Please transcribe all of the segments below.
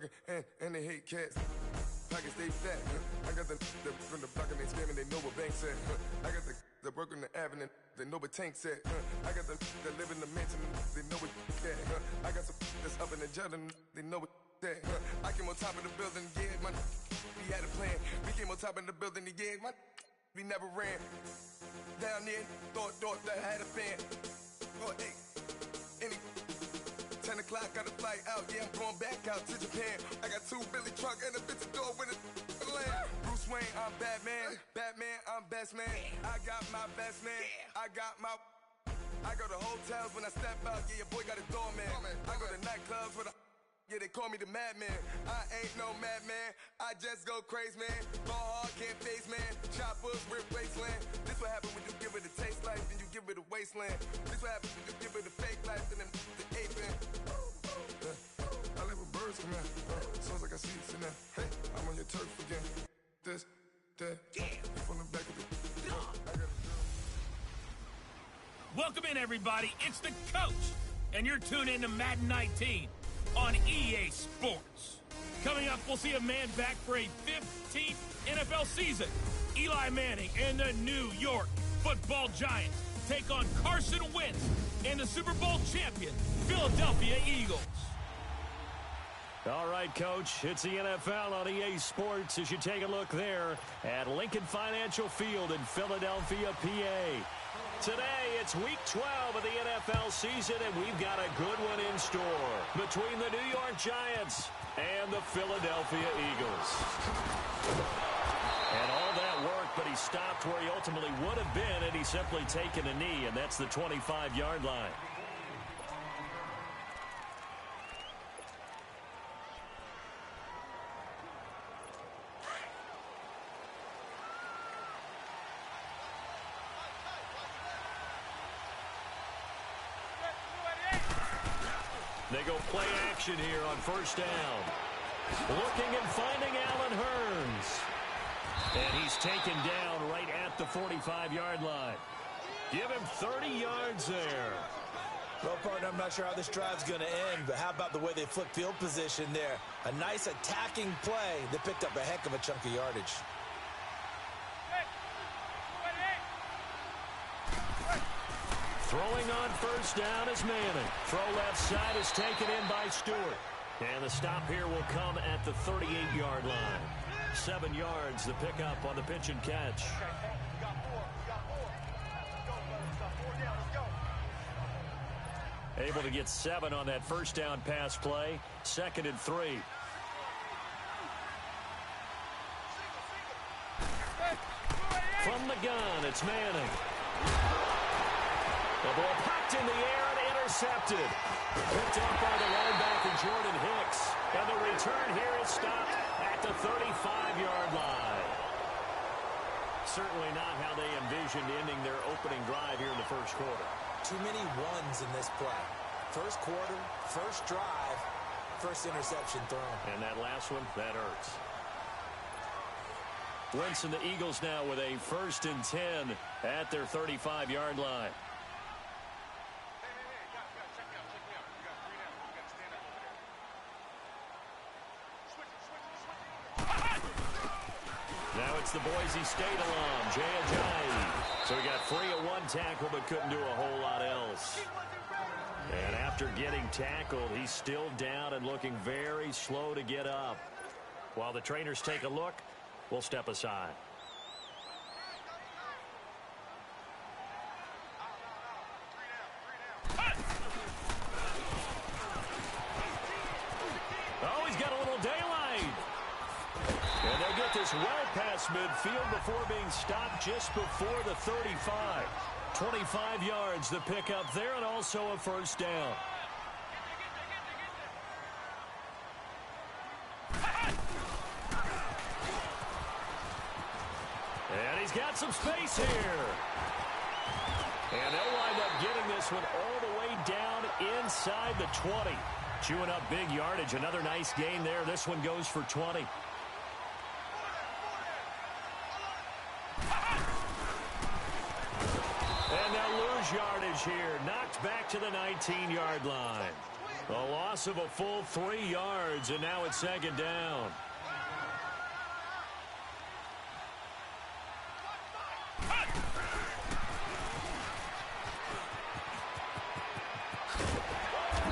talking, and they hate cats. Pockets stay fat. I got the from the block and they scamming, they know what bank said. I got the work on the avenue, they know what tank said. I got the that live in the mansion, they know what that. I got some that's up in the jungle, they know what that. I came on top of the building, yeah, my we had a plan. We came on top of the building, yeah, my we never ran. Down there, thought that I had a fan. Oh, hey, any 10 o'clock, got a flight out, yeah, I'm going back out to Japan. I got 2 Billy truck and a bitch door with a land. Bruce Wayne, I'm Batman. Batman, I'm best man. I got my best man. I go to hotels when I step out, yeah, your boy got a doorman. I go to nightclubs with a yeah, they call me the madman. I ain't no madman. I just go crazy, man. Ball hard, can't face, man. Choppers, rip wasteland. This what happens when you give it a taste life, then you give it a wasteland. This what happens when you give it a fake life, and then the aping. I live with birds come out. Sounds like I see it now. Hey, I'm on your turf again. This, that, from the back of the. I got a Welcome in, everybody. It's the coach, and you're tuned in to Madden 19. On EA Sports. Coming up, we'll see a man back for a 15th NFL season. Eli Manning and the New York Football Giants take on Carson Wentz and the Super Bowl champion Philadelphia Eagles. All right, Coach, it's the NFL on EA Sports as you take a look there at Lincoln Financial Field in Philadelphia, PA. Today, it's Week 12 of the NFL season, and we've got a good one in store between the New York Giants and the Philadelphia Eagles. And all that work, but he stopped where he ultimately would have been had he simply taken a knee, and that's the 25-yard line. They go play action here on first down. Looking and finding Allen Hurns. And he's taken down right at the 45-yard line. Give him 30 yards there. Well, partner, I'm not sure how this drive's going to end, but how about the way they flip field position there? A nice attacking play that picked up a heck of a chunk of yardage. Throwing on first down is Manning. Throw left side is taken in by Stewart. And the stop here will come at the 38-yard line. 7 yards, the pickup on the pitch and catch. Able to get 7 on that first down pass play. 2nd and 3. From the gun, it's Manning. The ball popped in the air and intercepted. Picked up by the linebacker Jordan Hicks. And the return here is stopped at the 35-yard line. Certainly not how they envisioned ending their opening drive here in the first quarter. Too many ones in this play. First quarter, first drive, first interception thrown. And that last one, that hurts. Wentz and the Eagles now with a 1st and 10 at their 35-yard line. Now it's the Boise State alum, Jay Ajayi. So he got free of 1 tackle but couldn't do a whole lot else. And after getting tackled, he's still down and looking very slow to get up. While the trainers take a look, we'll step aside. Oh, he's got a little daylight. And they get this well past midfield before being stopped just before the 35. 25 yards the pickup there, and also a first down. And he's got some space here. And they'll wind up getting this one all the way down inside the 20. Chewing up big yardage. Another nice gain there. This one goes for 20. And they'll lose yardage here. Knocked back to the 19-yard line. A loss of a full 3 yards, and now it's second down.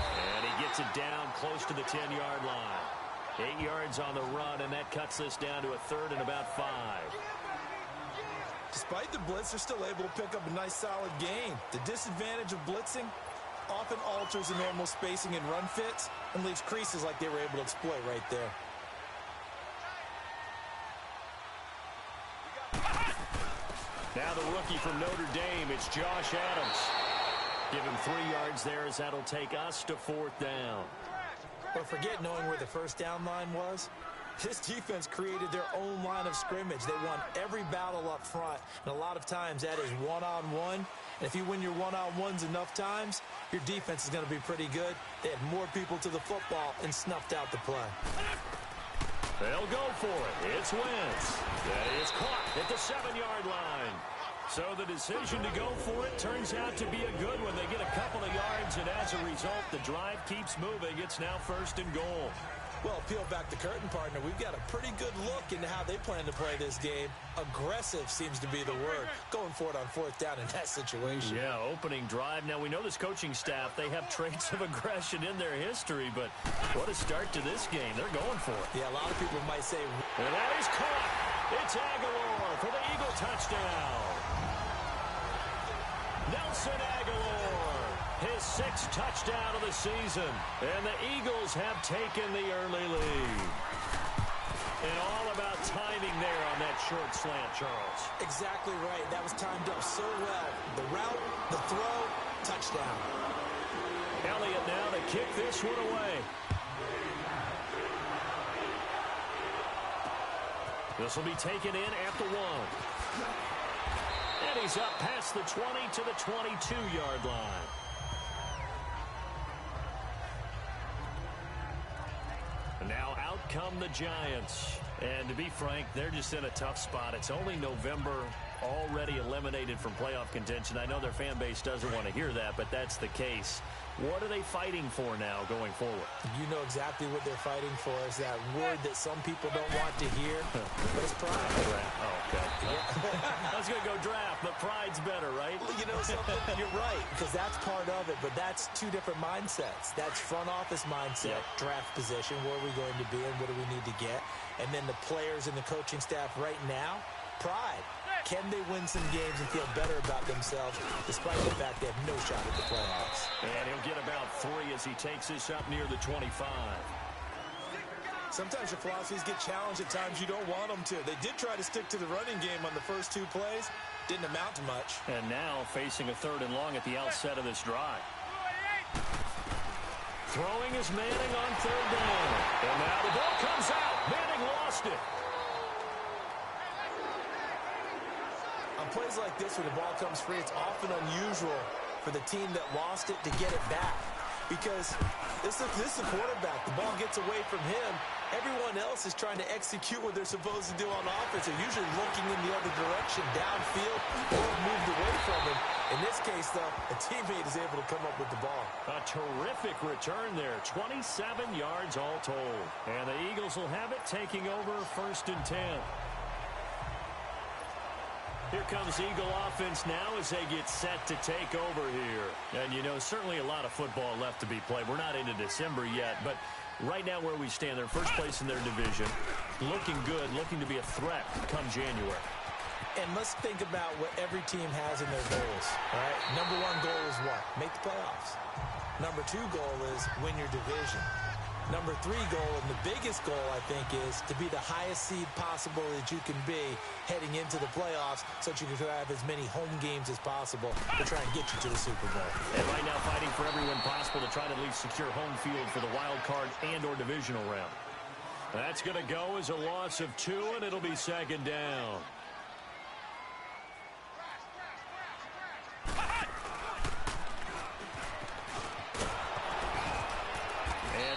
And he gets it down close to the 10-yard line. 8 yards on the run, and that cuts this down to a third and about 5. Despite the blitz, they're still able to pick up a nice, solid gain. The disadvantage of blitzing often alters the normal spacing and run fits and leaves creases like they were able to exploit right there. Now the rookie from Notre Dame, it's Josh Adams. Give him 3 yards there as that'll take us to 4th down. But forget knowing where the first down line was. This defense created their own line of scrimmage. They won every battle up front, and a lot of times that is one-on-one. And if you win your one-on-ones enough times, your defense is going to be pretty good. They had more people to the football and snuffed out the play. They'll go for it. It's Wentz. That is caught at the 7-yard line. So the decision to go for it turns out to be a good one. They get a couple of yards, and as a result, the drive keeps moving. It's now 1st and goal. Well, peel back the curtain, partner. We've got a pretty good look into how they plan to play this game. Aggressive seems to be the word. Going for it on 4th down in that situation. Yeah, opening drive. Now, we know this coaching staff, they have traits of aggression in their history, but what a start to this game. They're going for it. Yeah, a lot of people might say... And that is caught. It's Aguilar for the Eagle touchdown. Nelson Aguilar. His 6th touchdown of the season. And the Eagles have taken the early lead. And all about timing there on that short slant, Charles. Exactly right. That was timed up so well. The route, the throw, touchdown. Elliott now to kick this one away. This will be taken in at the 1. And he's up past the 20 to the 22-yard line. Now out come the Giants. And to be frank, they're just in a tough spot. It's only November, already eliminated from playoff contention. I know their fan base doesn't want to hear that, but that's the case. What are they fighting for now going forward? You know exactly what they're fighting for. Is that word that some people don't want to hear, but it's pride. Oh, okay. I was going to go draft, but pride's better, right? Well, you know something? You're right, because that's part of it, but that's 2 different mindsets. That's front office mindset, draft position, where are we going to be and what do we need to get? And then the players and the coaching staff right now, pride. Can they win some games and feel better about themselves despite the fact they have no shot at the playoffs? And he'll get about 3 as he takes this up near the 25. Sometimes your philosophies get challenged at times you don't want them to. They did try to stick to the running game on the first 2 plays. Didn't amount to much. And now facing a 3rd and long at the outset of this drive. Throwing is Manning on 3rd down. And now the ball comes out. Manning lost it. On plays like this where the ball comes free, it's often unusual for the team that lost it to get it back. Because this is the quarterback. The ball gets away from him. Everyone else is trying to execute what they're supposed to do on offense. They're usually looking in the other direction, downfield, or moved away from him. In this case, though, a teammate is able to come up with the ball. A terrific return there. 27 yards all told. And the Eagles will have it, taking over 1st and 10. Here comes Eagle offense now as they get set to take over here. And, you know, certainly a lot of football left to be played. We're not into December yet, but right now where we stand, they're first place in their division. Looking good, looking to be a threat come January. And let's think about what every team has in their goals. All right? Number 1 goal is what? Make the playoffs. Number 2 goal is win your division. Number 3 goal, and the biggest goal, I think, is to be the highest seed possible that you can be heading into the playoffs so that you can have as many home games as possible to try and get you to the Super Bowl. And right now fighting for every win possible to try to at least secure home field for the wild card and or divisional round. That's going to go as a loss of 2, and it'll be 2nd down.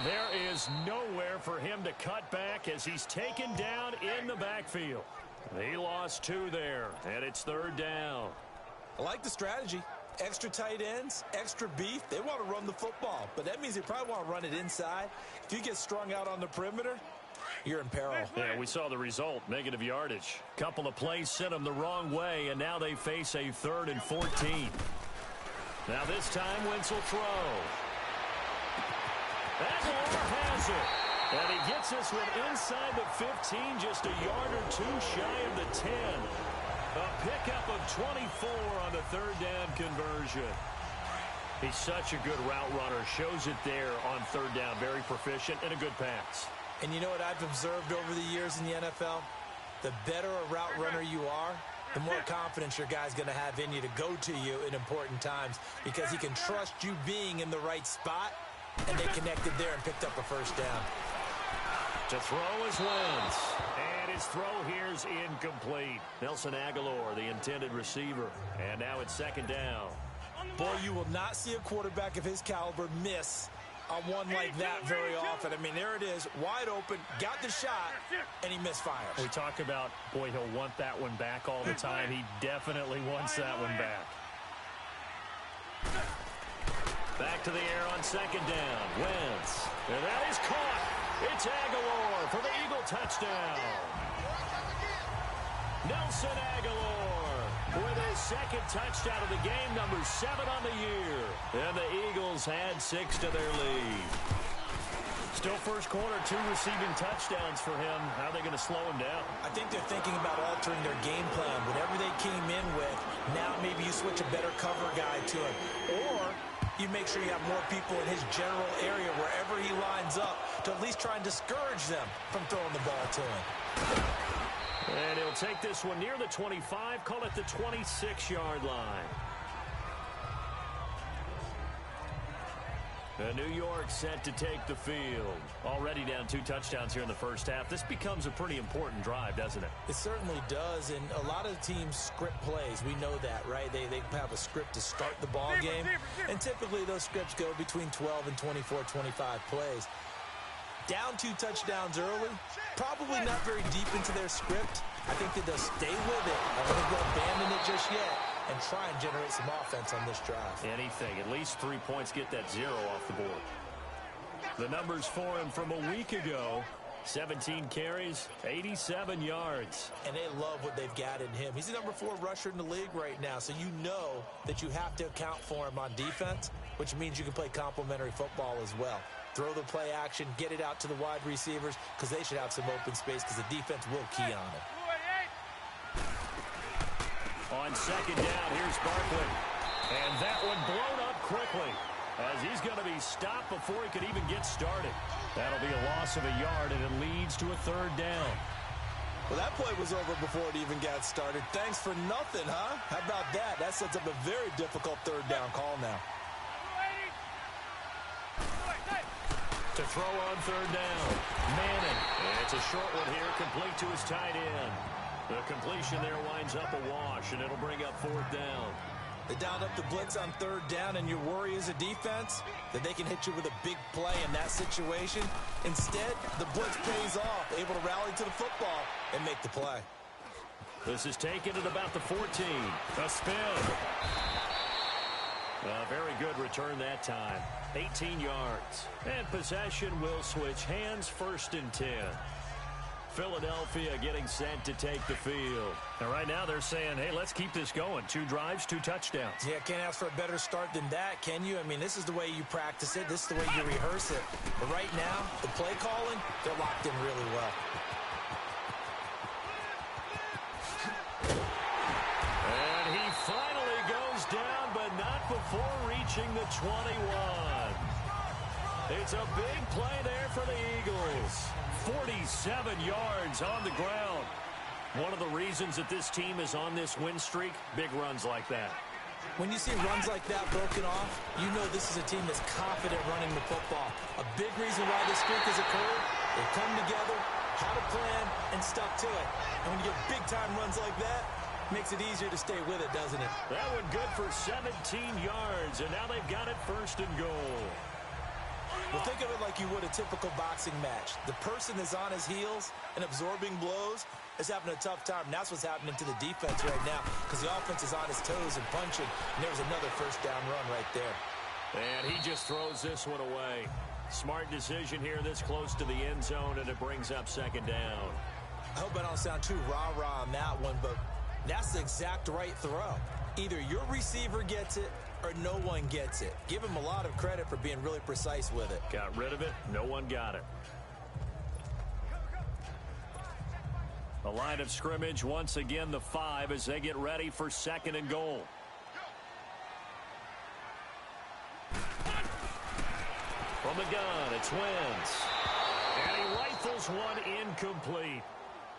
There is nowhere for him to cut back as he's taken down in the backfield. He lost 2 there, and it's 3rd down. I like the strategy. Extra tight ends, extra beef, they want to run the football. But that means they probably want to run it inside. If you get strung out on the perimeter, you're in peril. Yeah, we saw the result, negative yardage. Couple of plays sent them the wrong way, and now they face a 3rd and 14. Now this time, Wentz will throw. Aguilar has it. And he gets this one inside the 15, just a yard or two shy of the 10. A pickup of 24 on the 3rd down conversion. He's such a good route runner. Shows it there on 3rd down. Very proficient and a good pass. And you know what I've observed over the years in the NFL? The better a route runner you are, the more confidence your guy's going to have in you to go to you in important times because he can trust you being in the right spot, and they connected there and picked up a 1st down. To throw is Wentz. And his throw here's incomplete. Nelson Aguilar, the intended receiver. And now it's 2nd down. Boy, you will not see a quarterback of his caliber miss on one like that very often. I mean, there it is, wide open, got the shot, and he misfires. We talk about, boy, he'll want that one back all the time. He definitely wants that one back. Back to the air on 2nd down. Wentz. And that is caught. It's Aguilar for the Eagle touchdown. Nelson Aguilar with his 2nd touchdown of the game, number 7 on the year. And the Eagles had 6 to their lead. Still first quarter, 2 receiving touchdowns for him. How are they going to slow him down? I think they're thinking about altering their game plan. Whatever they came in with, now maybe you switch a better cover guy to him. Or you make sure you have more people in his general area wherever he lines up to at least try and discourage them from throwing the ball to him. And he'll take this one near the 25, call it the 26-yard line. New York set to take the field. Already down 2 touchdowns here in the first half. This becomes a pretty important drive, doesn't it? It certainly does, and a lot of teams script plays. We know that, right? They have a script to start the ball game, and typically those scripts go between 12 and 24, 25 plays. Down 2 touchdowns early, probably not very deep into their script. I think that they'll stay with it. I don't think they'll abandon it just yet and try and generate some offense on this drive. Anything. At least 3 points, get that 0 off the board. The numbers for him from a week ago, 17 carries, 87 yards. And they love what they've got in him. He's the number 4 rusher in the league right now, so you know that you have to account for him on defense, which means you can play complementary football as well. Throw the play action, get it out to the wide receivers because they should have some open space because the defense will key on it. On 2nd down, here's Barkley. And that one blown up quickly as he's going to be stopped before he could even get started. That'll be a loss of a yard, and it leads to a 3rd down. Well, that play was over before it even got started. Thanks for nothing, huh? How about that? That sets up a very difficult 3rd down call now. To throw on 3rd down. Manning. And it's a short one here, complete to his tight end. The completion there winds up a wash, and it'll bring up 4th down. They dialed up the blitz on 3rd down, and your worry as a defense that they can hit you with a big play in that situation. Instead, the blitz pays off, able to rally to the football and make the play. This is taken at about the 14. A spin. A very good return that time. 18 yards. And possession will switch hands, 1st and 10. Philadelphia getting set to take the field. And right now they're saying, hey, let's keep this going. 2 drives, 2 touchdowns. Yeah, can't ask for a better start than that, can you? I mean, this is the way you practice it. This is the way you rehearse it. But right now, the play calling, they're locked in really well. And he finally goes down, but not before reaching the 21. It's a big play there for the Eagles. 47 yards on the ground. One of the reasons that this team is on this win streak, big runs like that. When you see runs like that broken off, you know this is a team that's confident running the football. A big reason why this streak has occurred, they've come together, had a plan, and stuck to it. And when you get big-time runs like that, it makes it easier to stay with it, doesn't it? That one good for 17 yards, and now they've got it 1st and goal. Well, think of it like you would a typical boxing match. The person is on his heels and absorbing blows is having a tough time. And that's what's happening to the defense right now because the offense is on his toes and punching. And there's another first down run right there. And he just throws this one away. Smart decision here this close to the end zone, and it brings up second down. I hope I don't sound too rah-rah on that one, but that's the exact right throw. Either your receiver gets it or no one gets it. Give him a lot of credit for being really precise with it. Got rid of it. No one got it. The line of scrimmage, once again, the 5 as they get ready for second and goal. From the gun, it's Wentz. And he rifles one incomplete.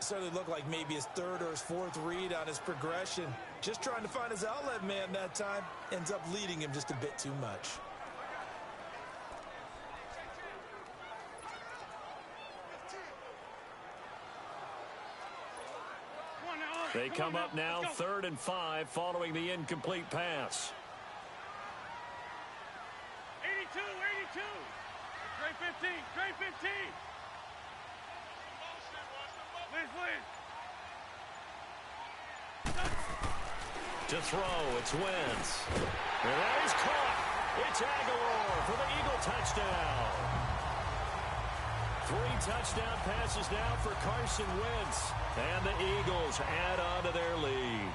Certainly looked like maybe his third or his fourth read on his progression. Just trying to find his outlet man that time. Ends up leading him just a bit too much. They come up now, 3rd and 5, following the incomplete pass. 82. Trey 15. To throw, it's Wentz. And that is caught. It's Aguilar for the Eagle touchdown. 3 touchdown passes now for Carson Wentz. And the Eagles add on to their lead.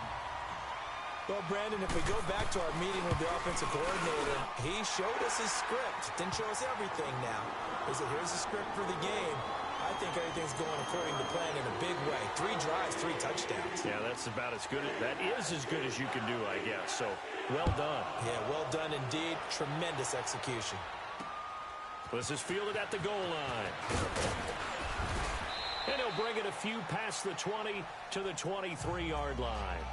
Well, Brandon, if we go back to our meeting with the offensive coordinator, he showed us his script. Didn't show us everything now. He said, here's the script for the game. I think everything's going according to plan in a big way. 3 drives, 3 touchdowns. Yeah, that's about as good. That is as good as you can do, I guess. So, well done. Yeah, well done indeed. Tremendous execution. This is fielded at the goal line. And he'll bring it a few past the 20 to the 23-yard line.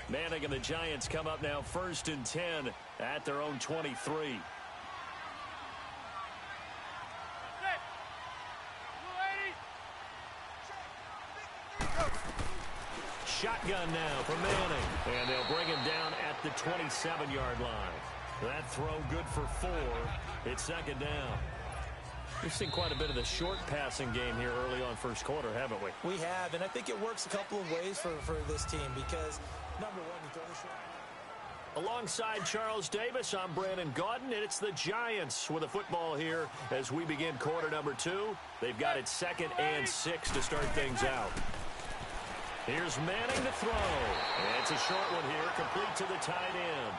Manning and the Giants come up now 1st and 10 at their own 23. Shotgun now for Manning. And they'll bring him down at the 27-yard line. That throw good for 4. It's 2nd down. We've seen quite a bit of the short passing game here early on first quarter, haven't we? We have, and I think it works a couple of ways for this team because, number one, you throw the short. Alongside Charles Davis, I'm Brandon Gaudin, and it's the Giants with a football here as we begin quarter number 2. They've got it 2nd and 6 to start things out. Here's Manning to throw. And it's a short one here, complete to the tight end.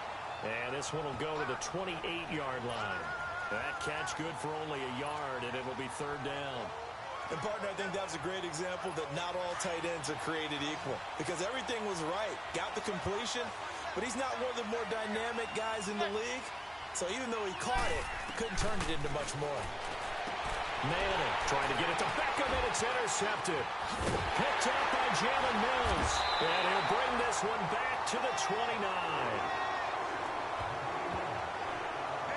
And this one will go to the 28-yard line. That catch good for only a yard, and it will be 3rd down. And, partner, I think that was a great example that not all tight ends are created equal because everything was right. Got the completion, but he's not one of the more dynamic guys in the league. So even though he caught it, couldn't turn it into much more. Manning trying to get it to Beckham, and it's intercepted. Picked up by Jalen Mills. And he'll bring this one back to the 29.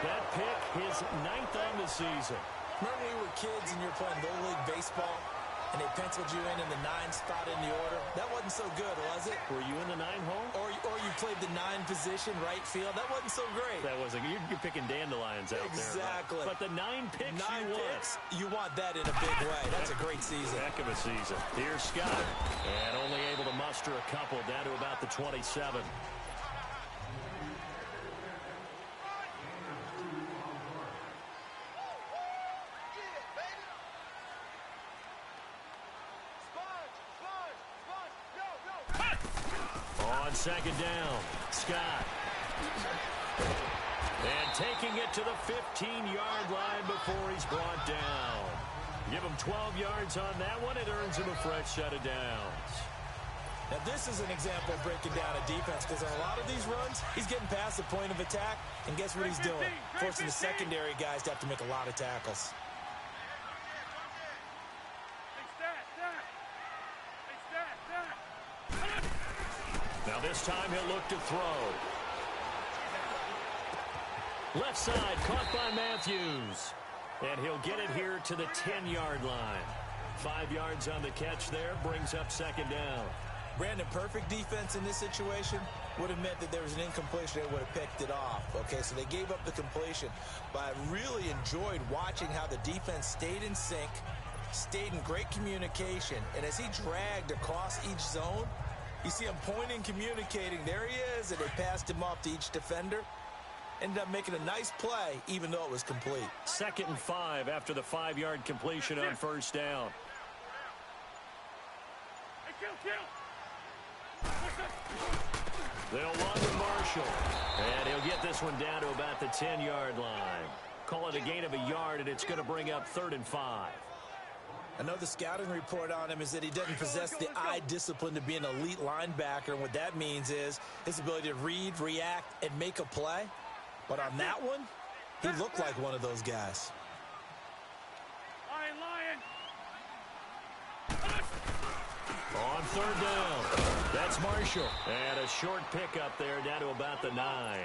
That pick, his 9th on the season. Remember when we were kids and you were playing Little League Baseball and they penciled you in the 9 spot in the order? That wasn't so good, was it? Were you in the 9 hole? Or you played the 9 position, right field. That wasn't so great. That wasn't. You're picking dandelions out there. Exactly. Right? But the 9 picks 9 picks, you want that in a big way. That's a great season. Heck of a season. Here's Scott. And only able to muster a couple down to about the 27. On 2nd down, Scott. And taking it to the 15-yard line before he's brought down. Give him 12 yards on that one. It earns him a fresh set of downs. Now, this is an example of breaking down a defense because on a lot of these runs, he's getting past the point of attack, and guess what he's doing? Forcing the secondary guys to have to make a lot of tackles. Now this time he'll look to throw. Left side, caught by Matthews. And he'll get it here to the 10-yard line. 5 yards on the catch there, brings up second down. Brandon, perfect defense in this situation would have meant that there was an incompletion. They would have picked it off. Okay, so they gave up the completion. But I really enjoyed watching how the defense stayed in sync, stayed in great communication. And as he dragged across each zone, you see him pointing, communicating. There he is, and they passed him off to each defender. Ended up making a nice play, even though it was complete. 2nd and 5 after the 5-yard completion on first down. They'll run to Marshall. And he'll get this one down to about the 10-yard line. Call it a gain of a yard, and it's going to bring up 3rd and 5. I know the scouting report on him is that he doesn't possess the eye discipline to be an elite linebacker. And what that means is his ability to read, react, and make a play. But on that one, he looked like one of those guys. On 3rd down, that's Marshall. And a short pickup there down to about the 9.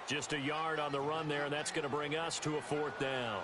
Just a yard on the run there, and that's going to bring us to a 4th down.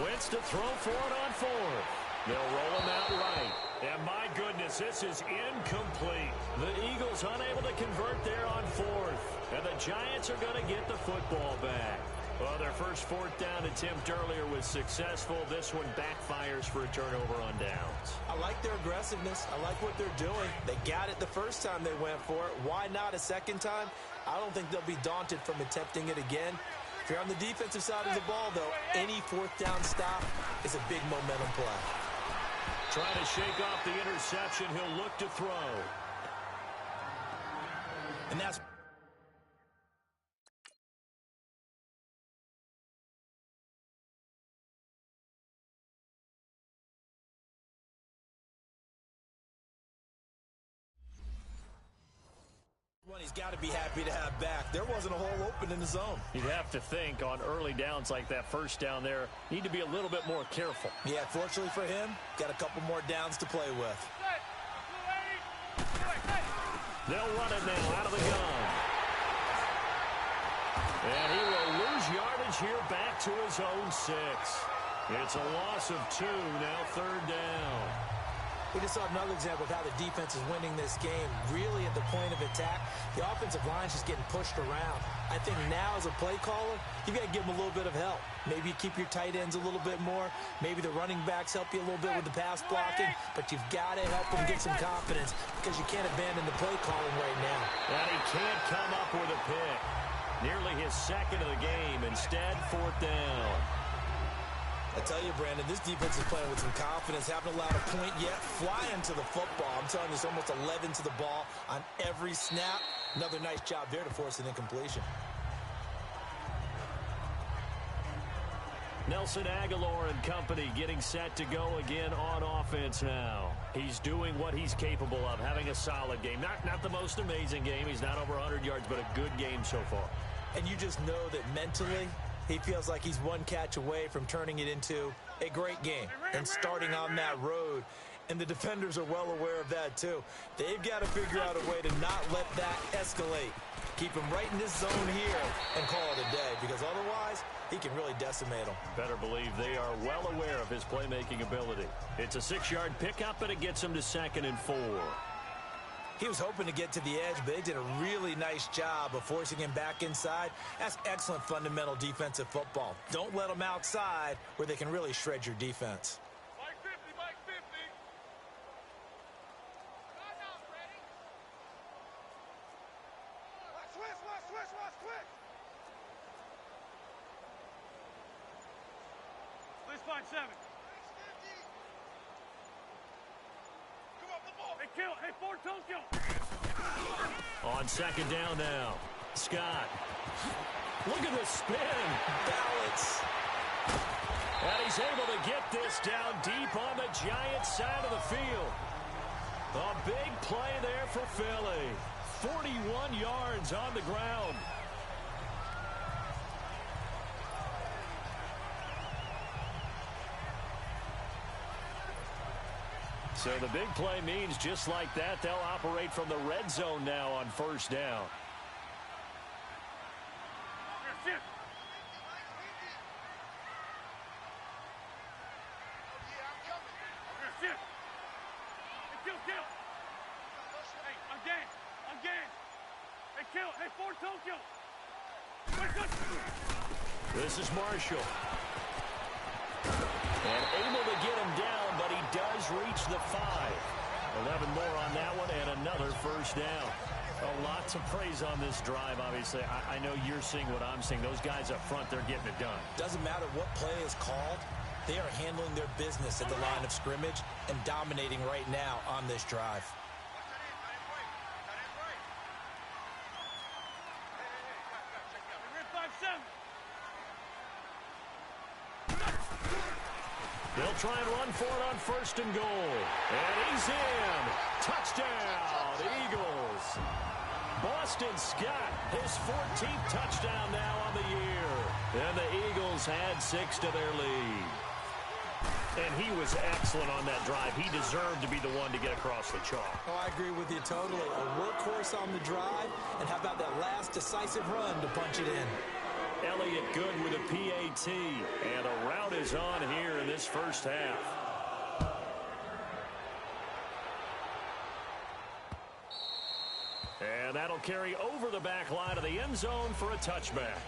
Wentz to throw for it on 4th. They'll roll him out right. And my goodness, this is incomplete. The Eagles unable to convert there on 4th. And the Giants are going to get the football back. Well, their first 4th down attempt earlier was successful. This one backfires for a turnover on downs. I like their aggressiveness. I like what they're doing. They got it the first time they went for it. Why not a second time? I don't think they'll be daunted from attempting it again. If you're on the defensive side of the ball, though, any 4th down stop is a big momentum play. Trying to shake off the interception. He'll look to throw. And that's one he's got to be happy to have back. There wasn't a hole open in the zone. You'd have to think on early downs like that first down there, need to be a little bit more careful. Yeah, fortunately for him, got a couple more downs to play with. They'll run it now out of the gun. And he will lose yardage here back to his own 6. It's a loss of 2, now 3rd down. We just saw another example of how the defense is winning this game. Really at the point of attack, the offensive line's just getting pushed around. I think now as a play caller, you've got to give them a little bit of help. Maybe you keep your tight ends a little bit more. Maybe the running backs help you a little bit with the pass blocking. But you've got to help them get some confidence because you can't abandon the play calling right now. And he can't come up with a pick. Nearly his 2nd of the game. Instead, 4th down. I tell you, Brandon, this defense is playing with some confidence. Haven't allowed a point yet. Flying to the football. I'm telling you, it's almost 11 to the ball on every snap. Another nice job there to force an incompletion. Nelson Aguilar and company getting set to go again on offense now. He's doing what he's capable of, having a solid game. Not the most amazing game. He's not over 100 yards, but a good game so far. And you just know that mentally, he feels like he's one catch away from turning it into a great game and starting on that road. And the defenders are well aware of that, too. They've got to figure out a way to not let that escalate. Keep him right in this zone here and call it a day, because otherwise he can really decimate them. Better believe they are well aware of his playmaking ability. It's a 6-yard pickup, and it gets him to 2nd and 4. He was hoping to get to the edge, but they did a really nice job of forcing him back inside. That's excellent fundamental defensive football. Don't let them outside where they can really shred your defense. Mike 50, Mike 50. Watch switch. Let's find 7. Hey, 4 Tokyo. On 2nd down now, Scott. Look at the spin. Balance. And he's able to get this down deep on the Giants side of the field. A big play there for Philly. 41 yards on the ground. So the big play means just like that, they'll operate from the red zone now on first down. This is Marshall. And able to get him down, but he does reach the 5. 11 more on that one, and another first down. A lot to praise on this drive, obviously. I know you're seeing what I'm seeing. Those guys up front, they're getting it done. Doesn't matter what play is called. They are handling their business at the line of scrimmage and dominating right now on this drive. They'll try and run for it on first and goal. And he's in. Touchdown, Eagles. Boston Scott, his 14th touchdown now on the year. And the Eagles had 6 to their lead. And he was excellent on that drive. He deserved to be the one to get across the chalk. Oh, I agree with you totally. A workhorse on the drive, and how about that last decisive run to punch it in? Elliott Good with a PAT, and a route is on here in this first half. And that'll carry over the back line of the end zone for a touchback.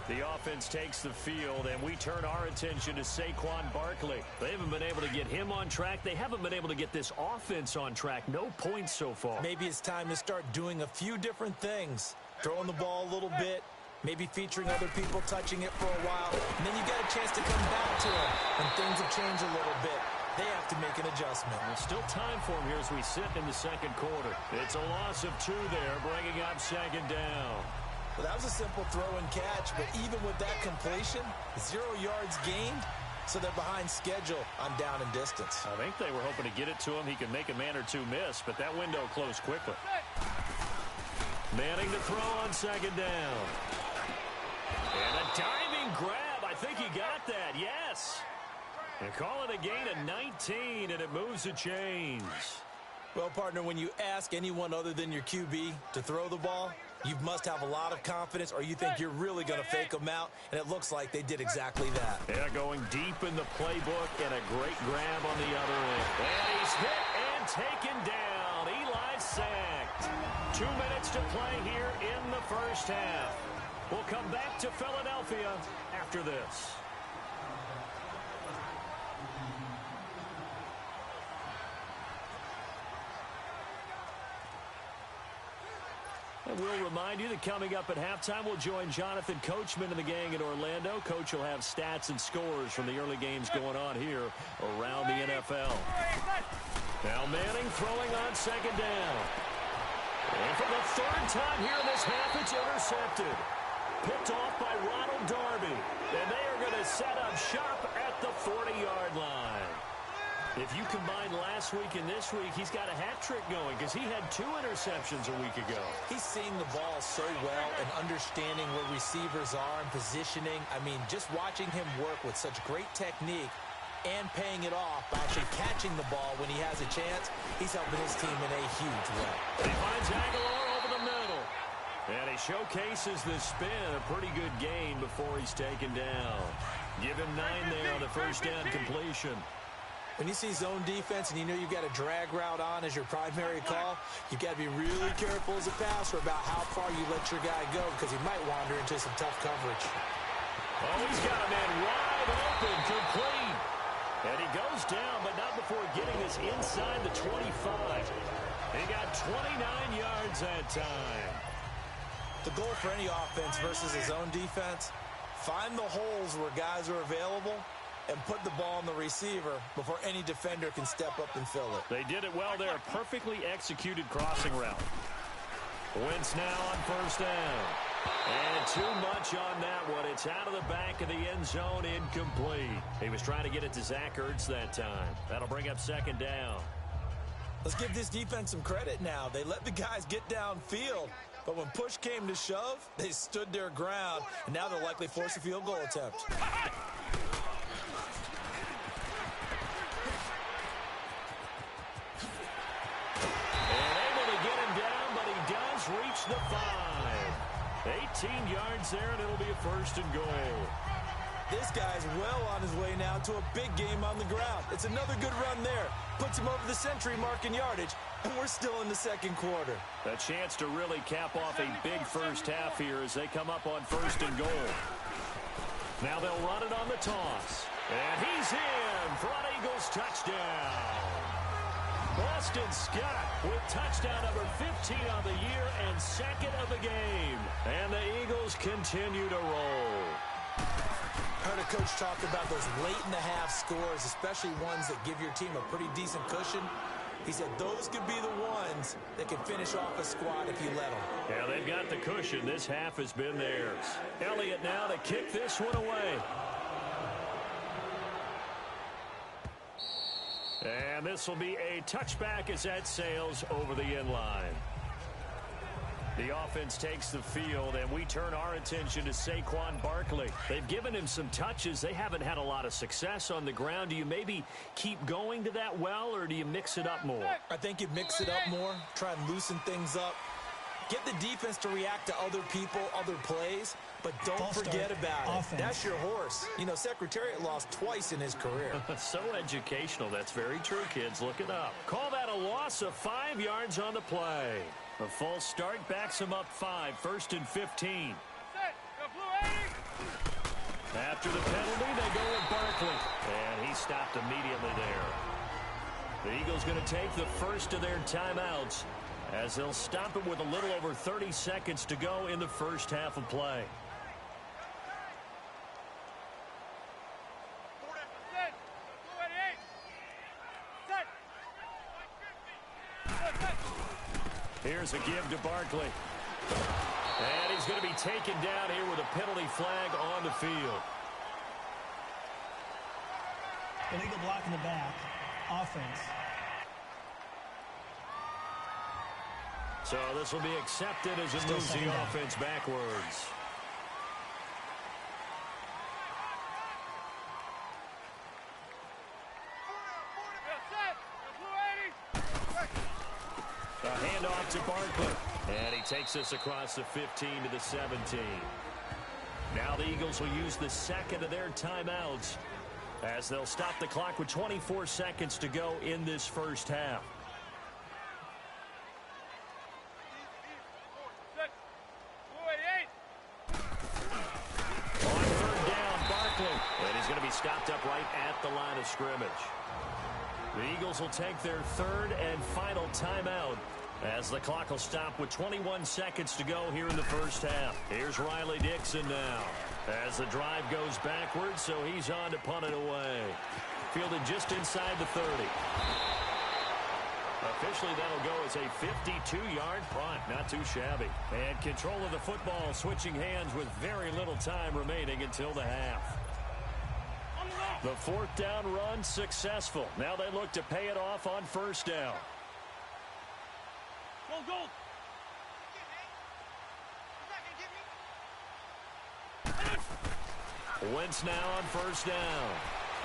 The offense takes the field, and we turn our attention to Saquon Barkley. They haven't been able to get him on track. They haven't been able to get this offense on track. No points so far. Maybe it's time to start doing a few different things. Throwing the ball a little bit, maybe featuring other people touching it for a while, and then you got a chance to come back to it, and things have changed a little bit. They have to make an adjustment. There's still time for him here as we sit in the second quarter. It's a loss of 2 there, bringing up second down. Well, that was a simple throw and catch, but even with that completion, 0 yards gained, so they're behind schedule on down and distance. I think they were hoping to get it to him. He could make a man or two miss, but that window closed quickly. Manning to throw on second down. And a diving grab. I think he got that. Yes. They call it a gain of 19, and it moves the chains. Well, partner, when you ask anyone other than your QB to throw the ball, you must have a lot of confidence, or you think you're really going to fake them out, and it looks like they did exactly that. Yeah, going deep in the playbook, and a great grab on the other end. And he's hit and taken down. Eli sacked. 2 minutes to play here in the first half. We'll come back to Philadelphia after this. And we'll remind you that coming up at halftime, we'll join Jonathan Coachman and the gang in Orlando. Coach will have stats and scores from the early games going on here around the NFL. Now Manning throwing on second down. And for the 3rd time here in this half, it's intercepted. Picked off by Ronald Darby. And they are going to set up shop at the 40-yard line. If you combine last week and this week, he's got a hat trick going because he had 2 interceptions a week ago. He's seeing the ball so well and understanding where receivers are and positioning. I mean, just watching him work with such great technique and paying it off by actually catching the ball when he has a chance, he's helping his team in a huge way. He finds Aguilar over the middle. And he showcases the spin, a pretty good gain before he's taken down. Give him 9 there on the first down completion. When you see zone defense and you know you've got a drag route on as your primary call, you've got to be really careful as a passer about how far you let your guy go because he might wander into some tough coverage. Oh, he's got a man wide open, complete. And he goes down, but not before getting this inside the 25. He got 29 yards that time. The goal for any offense versus a zone defense, find the holes where guys are available and put the ball on the receiver before any defender can step up and fill it. They did it well there. Perfectly executed crossing route. Wentz now on first down. And too much on that one. It's out of the back of the end zone, incomplete. He was trying to get it to Zach Ertz that time. That'll bring up second down. Let's give this defense some credit now. They let the guys get downfield, but when push came to shove, they stood their ground, and now they'll likely force a field goal attempt. the 5. 18 yards there, and it'll be a first and goal. This guy's well on his way now to a big game on the ground. It's another good run there. Puts him over the century mark in yardage, and we're still in the second quarter. A chance to really cap off a big first half here as they come up on first and goal. Now they'll run it on the toss. And he's in for an Eagles touchdown. Boston Scott with touchdown number 15 on the year and second of the game. And the Eagles continue to roll. Heard a coach talk about those late-in-the-half scores, especially ones that give your team a pretty decent cushion. He said those could be the ones that can finish off a squad if you let them. Yeah, they've got the cushion. This half has been theirs. Elliott now to kick this one away. And this will be a touchback as that sails over the end line. The offense takes the field, and we turn our attention to Saquon Barkley. They've given him some touches. They haven't had a lot of success on the ground. Do you maybe keep going to that well, or do you mix it up more? I think you mix it up more, try and loosen things up. Get the defense to react to other people, other plays, but don't forget about it. That's your horse. You know, Secretariat lost twice in his career. So educational. That's very true, kids. Look it up. Call that a loss of 5 yards on the play. A false start backs him up 5, first and 15. After the penalty, they go with Barkley. And he stopped immediately there. The Eagles going to take the first of their timeouts as they'll stop it with a little over 30 seconds to go in the first half of play. Here's a give to Barkley. And he's going to be taken down here with a penalty flag on the field. Illegal block in the back. Offense. So this will be accepted as it moves the offense backwards. A handoff to Barkley. And he takes this across the 15 to the 17. Now the Eagles will use the second of their timeouts as they'll stop the clock with 24 seconds to go in this first half. On third down, Barkley. And he's going to be stopped up right at the line of scrimmage. The Eagles will take their third and final timeout as the clock will stop with 21 seconds to go here in the first half. Here's Riley Dixon now as the drive goes backwards, so he's on to punt it away. Fielded just inside the 30. Officially, that'll go as a 52-yard punt. Not too shabby. And control of the football switching hands with very little time remaining until the half. The fourth down run successful. Now they look to pay it off on first down. Goal. Wentz now on first down.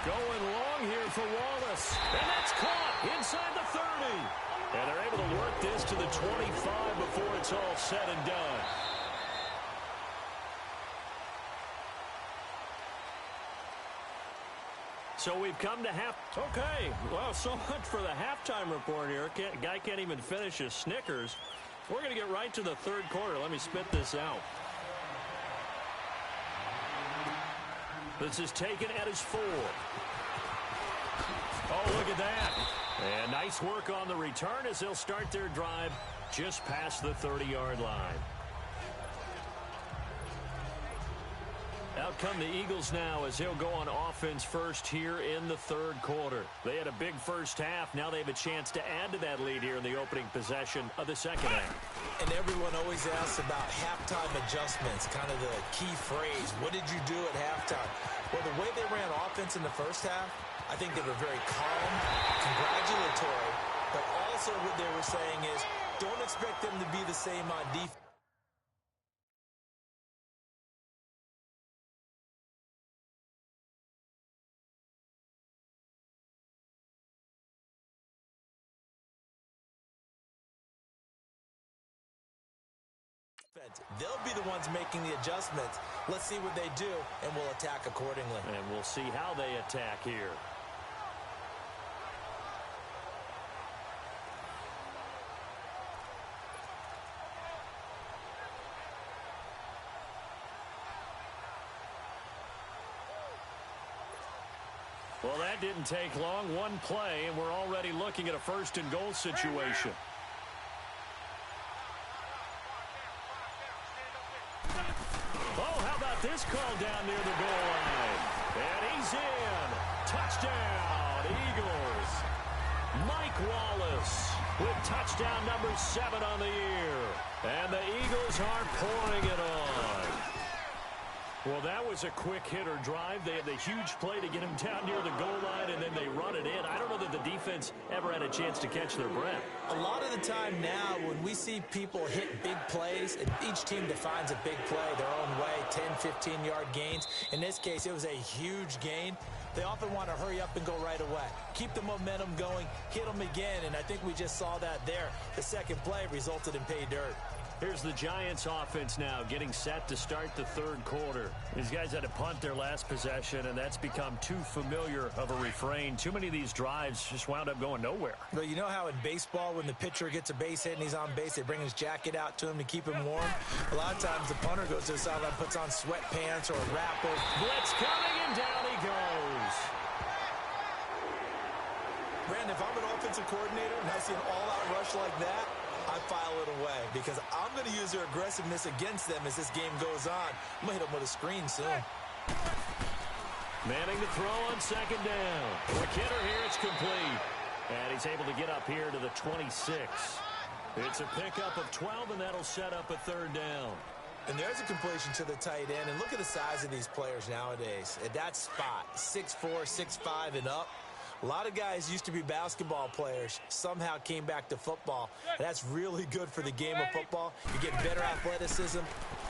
Going long here for Wallace. And that's caught inside the 30. And they're able to work this to the 25 before it's all said and done. So we've come to half. Okay, well, so much for the halftime report here. Guy can't even finish his Snickers. We're going to get right to the third quarter. Let me spit this out. This is taken at his 4. Oh, look at that. And nice work on the return as they'll start their drive just past the 30-yard line. Out come the Eagles now as they'll go on offense first here in the third quarter. They had a big first half. Now they have a chance to add to that lead here in the opening possession of the second half. And everyone always asks about halftime adjustments, kind of the key phrase. What did you do at halftime? Well, the way they ran offense in the first half, I think they were very calm, congratulatory, but also what they were saying is don't expect them to be the same on defense. defense. They'll be the ones making the adjustments. Let's see what they do, and we'll attack accordingly. And we'll see how they attack here. Well, that didn't take long. One play, and we're already looking at a first-and-goal situation. Oh, how about this call down near the goal line? And he's in. Touchdown, Eagles. Mike Wallace with touchdown number 7 on the year. And the Eagles are pouring it on. Well, that was a quick hitter drive. They had the huge play to get him down near the goal line, and then they run it in. I don't know that the defense ever had a chance to catch their breath. A lot of the time now, when we see people hit big plays, and each team defines a big play their own way, 10, 15-yard gains. In this case, it was a huge gain. They often want to hurry up and go right away. Keep the momentum going, hit them again, and I think we just saw that there. The second play resulted in pay dirt. Here's the Giants offense now getting set to start the third quarter. These guys had to punt their last possession, and that's become too familiar of a refrain. Too many of these drives just wound up going nowhere. Well, you know how in baseball, when the pitcher gets a base hit and he's on base, they bring his jacket out to him to keep him warm? A lot of times the punter goes to the sideline, puts on sweatpants or a wrapper. Blitz coming, and down he goes. Brandon, if I'm an offensive coordinator and I see an all-out rush like that, I file it away because I'm going to use their aggressiveness against them as this game goes on. I'm going to hit them with a screen soon. Manning to throw on second down. McKinnon here, it's complete. And he's able to get up here to the 26. It's a pickup of 12, and that'll set up a third down. And there's a completion to the tight end. And look at the size of these players nowadays. At that spot, 6'4", 6'5", and up. A lot of guys used to be basketball players, somehow came back to football. That's really good for the game of football. You get better athleticism,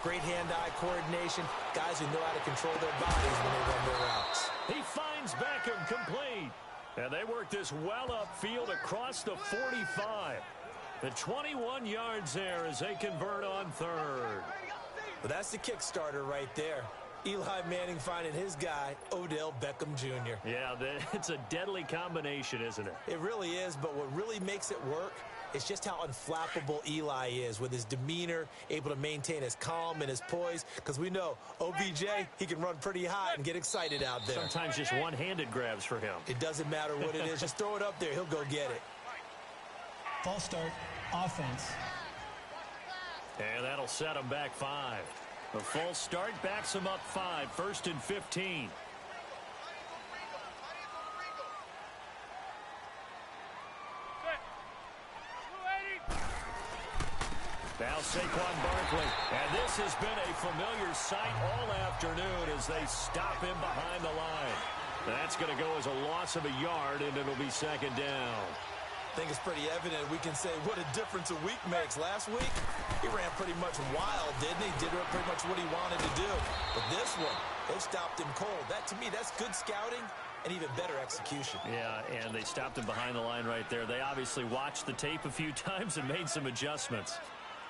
great hand-eye coordination, guys who know how to control their bodies when they run their routes. He finds Beckham complete. And they work this well upfield across the 45. The 21 yards there as they convert on third. But that's the kickstarter right there. Eli Manning finding his guy, Odell Beckham Jr. Yeah, it's a deadly combination, isn't it? It really is, but what really makes it work is just how unflappable Eli is with his demeanor, able to maintain his calm and his poise, because we know OBJ, he can run pretty hot and get excited out there. Sometimes just one-handed grabs for him. It doesn't matter what it is. Just throw it up there. He'll go get it. False start, offense. And that'll set him back 5. The false start backs him up 5, 1st and 15. Now Saquon Barkley, and this has been a familiar sight all afternoon as they stop him behind the line. That's going to go as a loss of a yard, and it'll be second down. I think it's pretty evident we can say what a difference a week makes. Last week, he ran pretty much wild, didn't he? Did pretty much what he wanted to do. But this one, they stopped him cold. That, to me, that's good scouting and even better execution. Yeah, and they stopped him behind the line right there. They obviously watched the tape a few times and made some adjustments.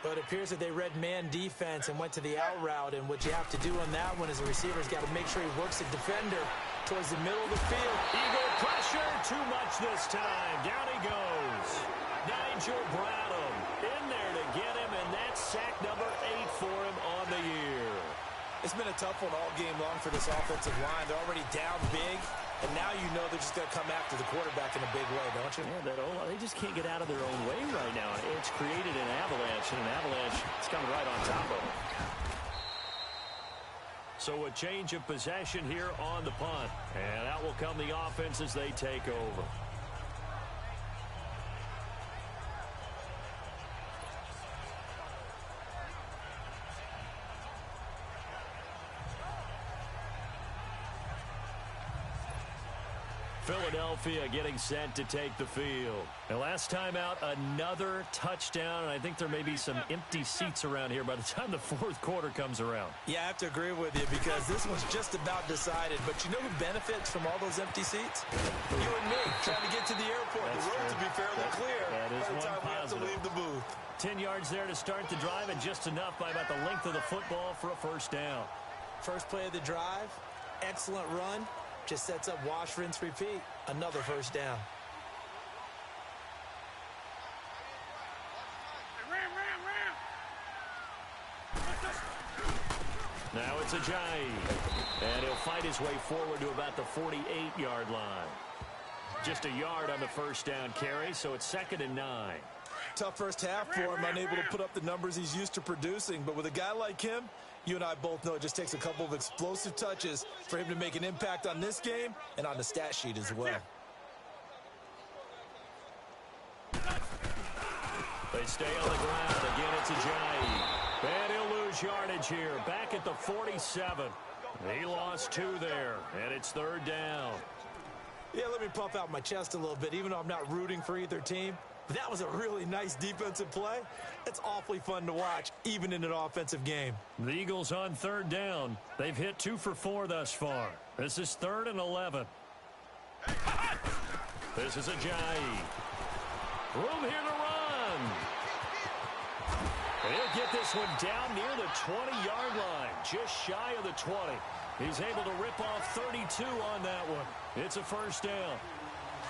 But it appears that they read man defense and went to the out route, and what you have to do on that one is the receiver's got to make sure he works the defender towards the middle of the field. Eagle pressure, too much this time. Down he goes. Nigel Bradham in there to get him, and that's sack number 8 for him on the year. It's been a tough one all game long for this offensive line. They're already down big, and now you know they're just going to come after the quarterback in a big way, don't you? Yeah, they just can't get out of their own way right now. It's created an avalanche, and an avalanche is coming right on top of them. So a change of possession here on the punt, and out will come the offense as they take over. Philadelphia getting set to take the field. And last time out, another touchdown, and I think there may be some empty seats around here by the time the fourth quarter comes around. Yeah, I have to agree with you because this was just about decided. But you know who benefits from all those empty seats? You and me, trying to get to the airport. The road to be fairly clear that is by the one time we have to positive. leave the booth. 10 yards there to start the drive, and just enough by about the length of the football for a first down. First play of the drive, excellent run. Just sets up wash, rinse, repeat. Another first down. Now it's Ajayi, and he'll fight his way forward to about the 48-yard line. Just a yard on the first down carry, so it's 2nd and 9. Tough first half for him, unable to put up the numbers he's used to producing. But with a guy like him, you and I both know it just takes a couple of explosive touches for him to make an impact on this game and on the stat sheet as well. They stay on the ground. Again, it's Ajayi. And he'll lose yardage here. Back at the 47. He lost 2 there, and it's 3rd down. Yeah, let me puff out my chest a little bit, even though I'm not rooting for either team. But that was a really nice defensive play. It's awfully fun to watch, even in an offensive game. The Eagles on 3rd down. They've hit 2 for 4 thus far. This is 3rd and 11. This is Ajayi. Room here to run. He'll get this one down near the 20-yard line, just shy of the 20. He's able to rip off 32 on that one. It's a first down.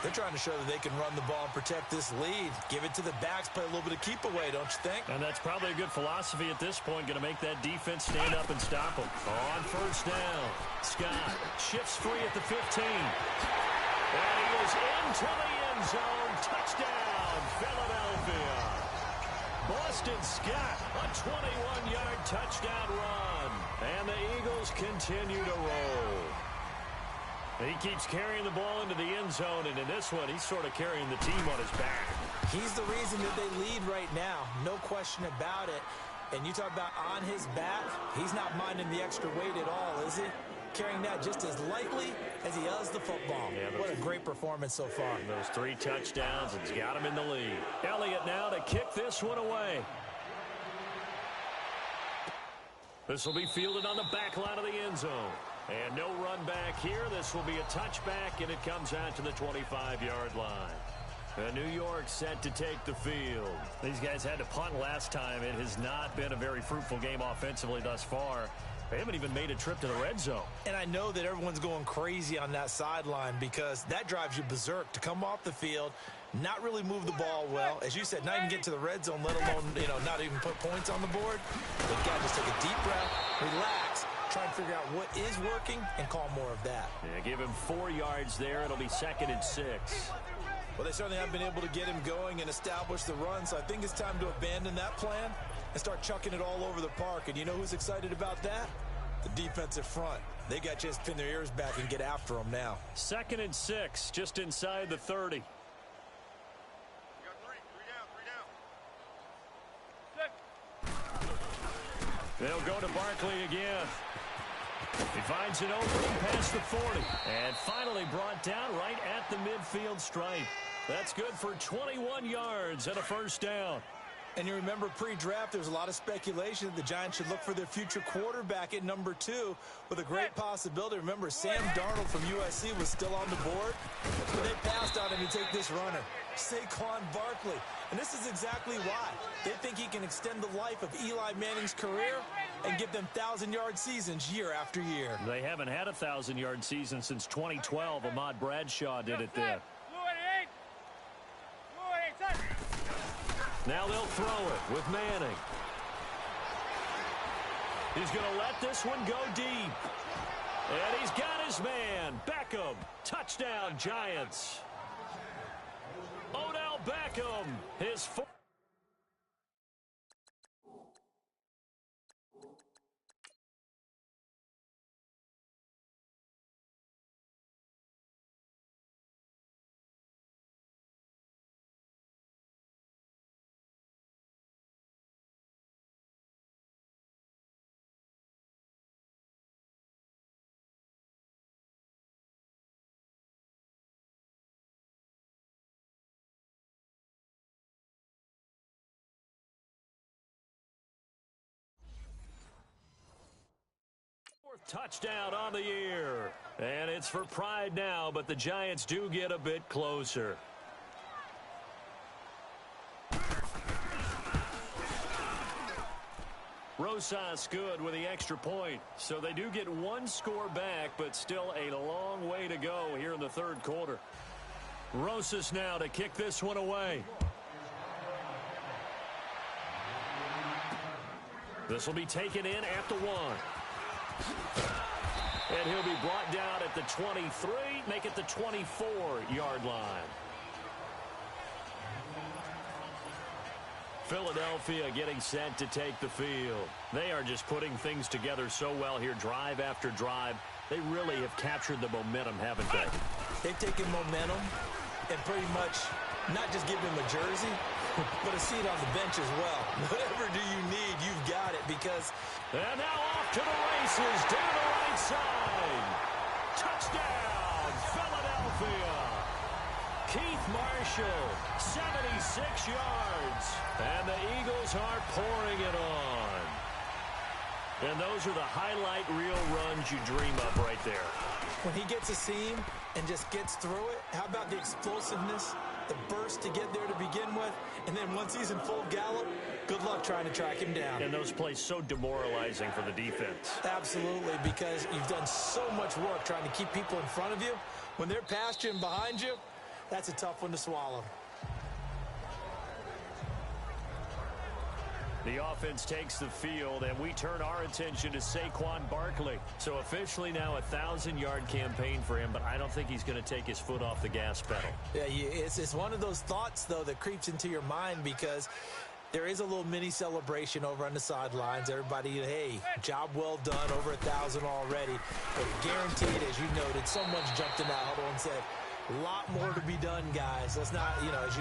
They're trying to show that they can run the ball and protect this lead. Give it to the backs, play a little bit of keep away, don't you think? And that's probably a good philosophy at this point, going to make that defense stand up and stop them. On first down, Scott shifts free at the 15. And he is into the end zone. Touchdown, Philadelphia. Boston Scott, a 21-yard touchdown run. And the Eagles continue to roll. He keeps carrying the ball into the end zone, and in this one, he's sort of carrying the team on his back. He's the reason that they lead right now, no question about it. And you talk about on his back, he's not minding the extra weight at all, is he? Carrying that just as lightly as he does the football. Yeah, what a great performance so far. Those 3 touchdowns, it's got him in the lead. Elliott now to kick this one away. This will be fielded on the back line of the end zone. And no run back here. This will be a touchback, and it comes out to the 25-yard line. And New York set to take the field. These guys had to punt last time. It has not been a very fruitful game offensively thus far. They haven't even made a trip to the red zone. And I know that everyone's going crazy on that sideline because that drives you berserk to come off the field, not really move the ball well. As you said, not even get to the red zone, let alone, not even put points on the board. They've got to just take a deep breath, relax, try and figure out what is working, and call more of that. Yeah, give him 4 yards there. It'll be 2nd and 6. Well, they certainly haven't been able to get him going and establish the run, so I think it's time to abandon that plan and start chucking it all over the park. And you know who's excited about that? The defensive front. They got a chance to pin their ears back and get after them now. 2nd and 6, just inside the 30. They'll go to Barkley again. He finds an opening past the 40. And finally brought down right at the midfield stripe. That's good for 21 yards and a first down. And you remember pre-draft, there was a lot of speculation that the Giants should look for their future quarterback at number 2 with a great possibility. Remember, Sam Darnold from USC was still on the board, but they passed on him to take this runner, Saquon Barkley. And this is exactly why. They think he can extend the life of Eli Manning's career and give them 1,000-yard seasons year after year. They haven't had a 1,000-yard season since 2012. Ahmad Bradshaw did it then. Now they'll throw it with Manning. He's going to let this one go deep. And he's got his man, Beckham. Touchdown, Giants. Odell Beckham, his fourth. Touchdown on the year. And it's for pride now, but the Giants do get a bit closer. Rosas good with the extra point. So they do get one score back, but still a long way to go here in the third quarter. Rosas now to kick this one away. This will be taken in at the 1. And he'll be brought down at the 23, make it the 24-yard line. Philadelphia getting set to take the field. They are just putting things together so well here, drive after drive. They really have captured the momentum, haven't they? They've taken momentum and pretty much not just give him a jersey, but a seat on the bench as well. Whatever do you need, you've got it because... And now off to the races, down the right side. Touchdown, Philadelphia. Keith Marshall, 76 yards. And the Eagles are pouring it on. And those are the highlight reel runs you dream of right there. When he gets a seam and just gets through it, how about the explosiveness, the burst to get there to begin with, and then once he's in full gallop, good luck trying to track him down. And those plays so demoralizing for the defense. Absolutely, because you've done so much work trying to keep people in front of you. When they're past you and behind you, that's a tough one to swallow. The offense takes the field, and we turn our attention to Saquon Barkley. So officially now a 1,000-yard campaign for him, but I don't think he's going to take his foot off the gas pedal. Yeah, it's one of those thoughts, though, that creeps into your mind because there is a little mini celebration over on the sidelines. Everybody, hey, job well done, over 1,000 already. But guaranteed, as you noted, someone's jumped in that huddle and said, a lot more to be done, guys. Let's not,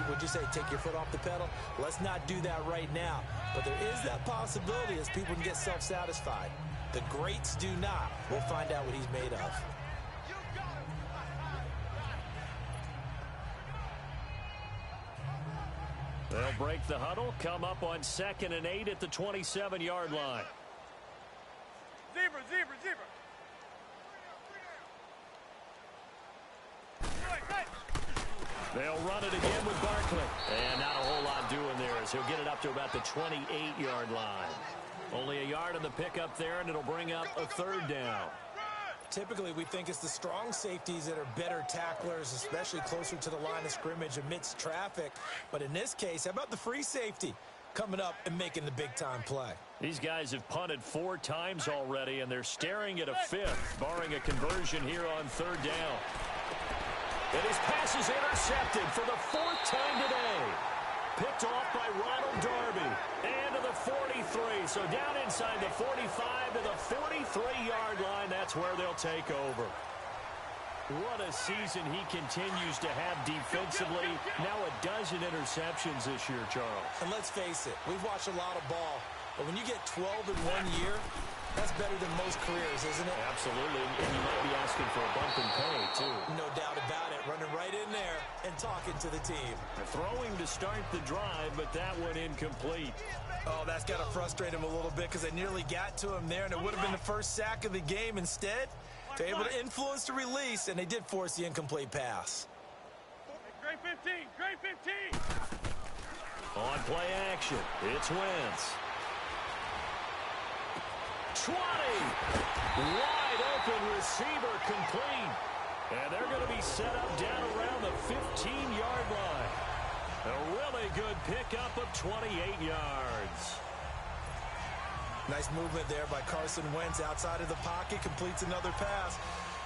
would you say, take your foot off the pedal? Let's not do that right now. But there is that possibility as people can get self-satisfied. The greats do not. We'll find out what he's made of. They'll break the huddle, come up on 2nd and 8 at the 27-yard line. Zebra, zebra, zebra. They'll run it again with Barkley. And not a whole lot doing there as he'll get it up to about the 28-yard line. Only a yard on the pickup there, and it'll bring up a 3rd down. Typically, we think it's the strong safeties that are better tacklers, especially closer to the line of scrimmage amidst traffic. But in this case, how about the free safety coming up and making the big-time play? These guys have punted 4 times already, and they're staring at a 5th, barring a conversion here on 3rd down. And his pass is intercepted for the 4th time today. Picked off by Ronald Darby. And to the 43. So down inside the 45 to the 43-yard line. That's where they'll take over. What a season he continues to have defensively. Now a dozen interceptions this year, Charles. And let's face it, we've watched a lot of ball. But when you get 12 in 1 year, that's better than most careers, isn't it? Absolutely, and you might be asking for a bump in pay, too. No doubt about it. Running right in there and talking to the team. Throwing to start the drive, but that one incomplete. Oh, that's got to frustrate him a little bit because they nearly got to him there, and it would have been the first sack of the game. Instead, they're able to influence the release, and they did force the incomplete pass. Grade 15, grade 15. On play action, it's Wentz. 20. Wide open receiver complete. And they're going to be set up down around the 15-yard line. A really good pickup of 28 yards. Nice movement there by Carson Wentz outside of the pocket. Completes another pass.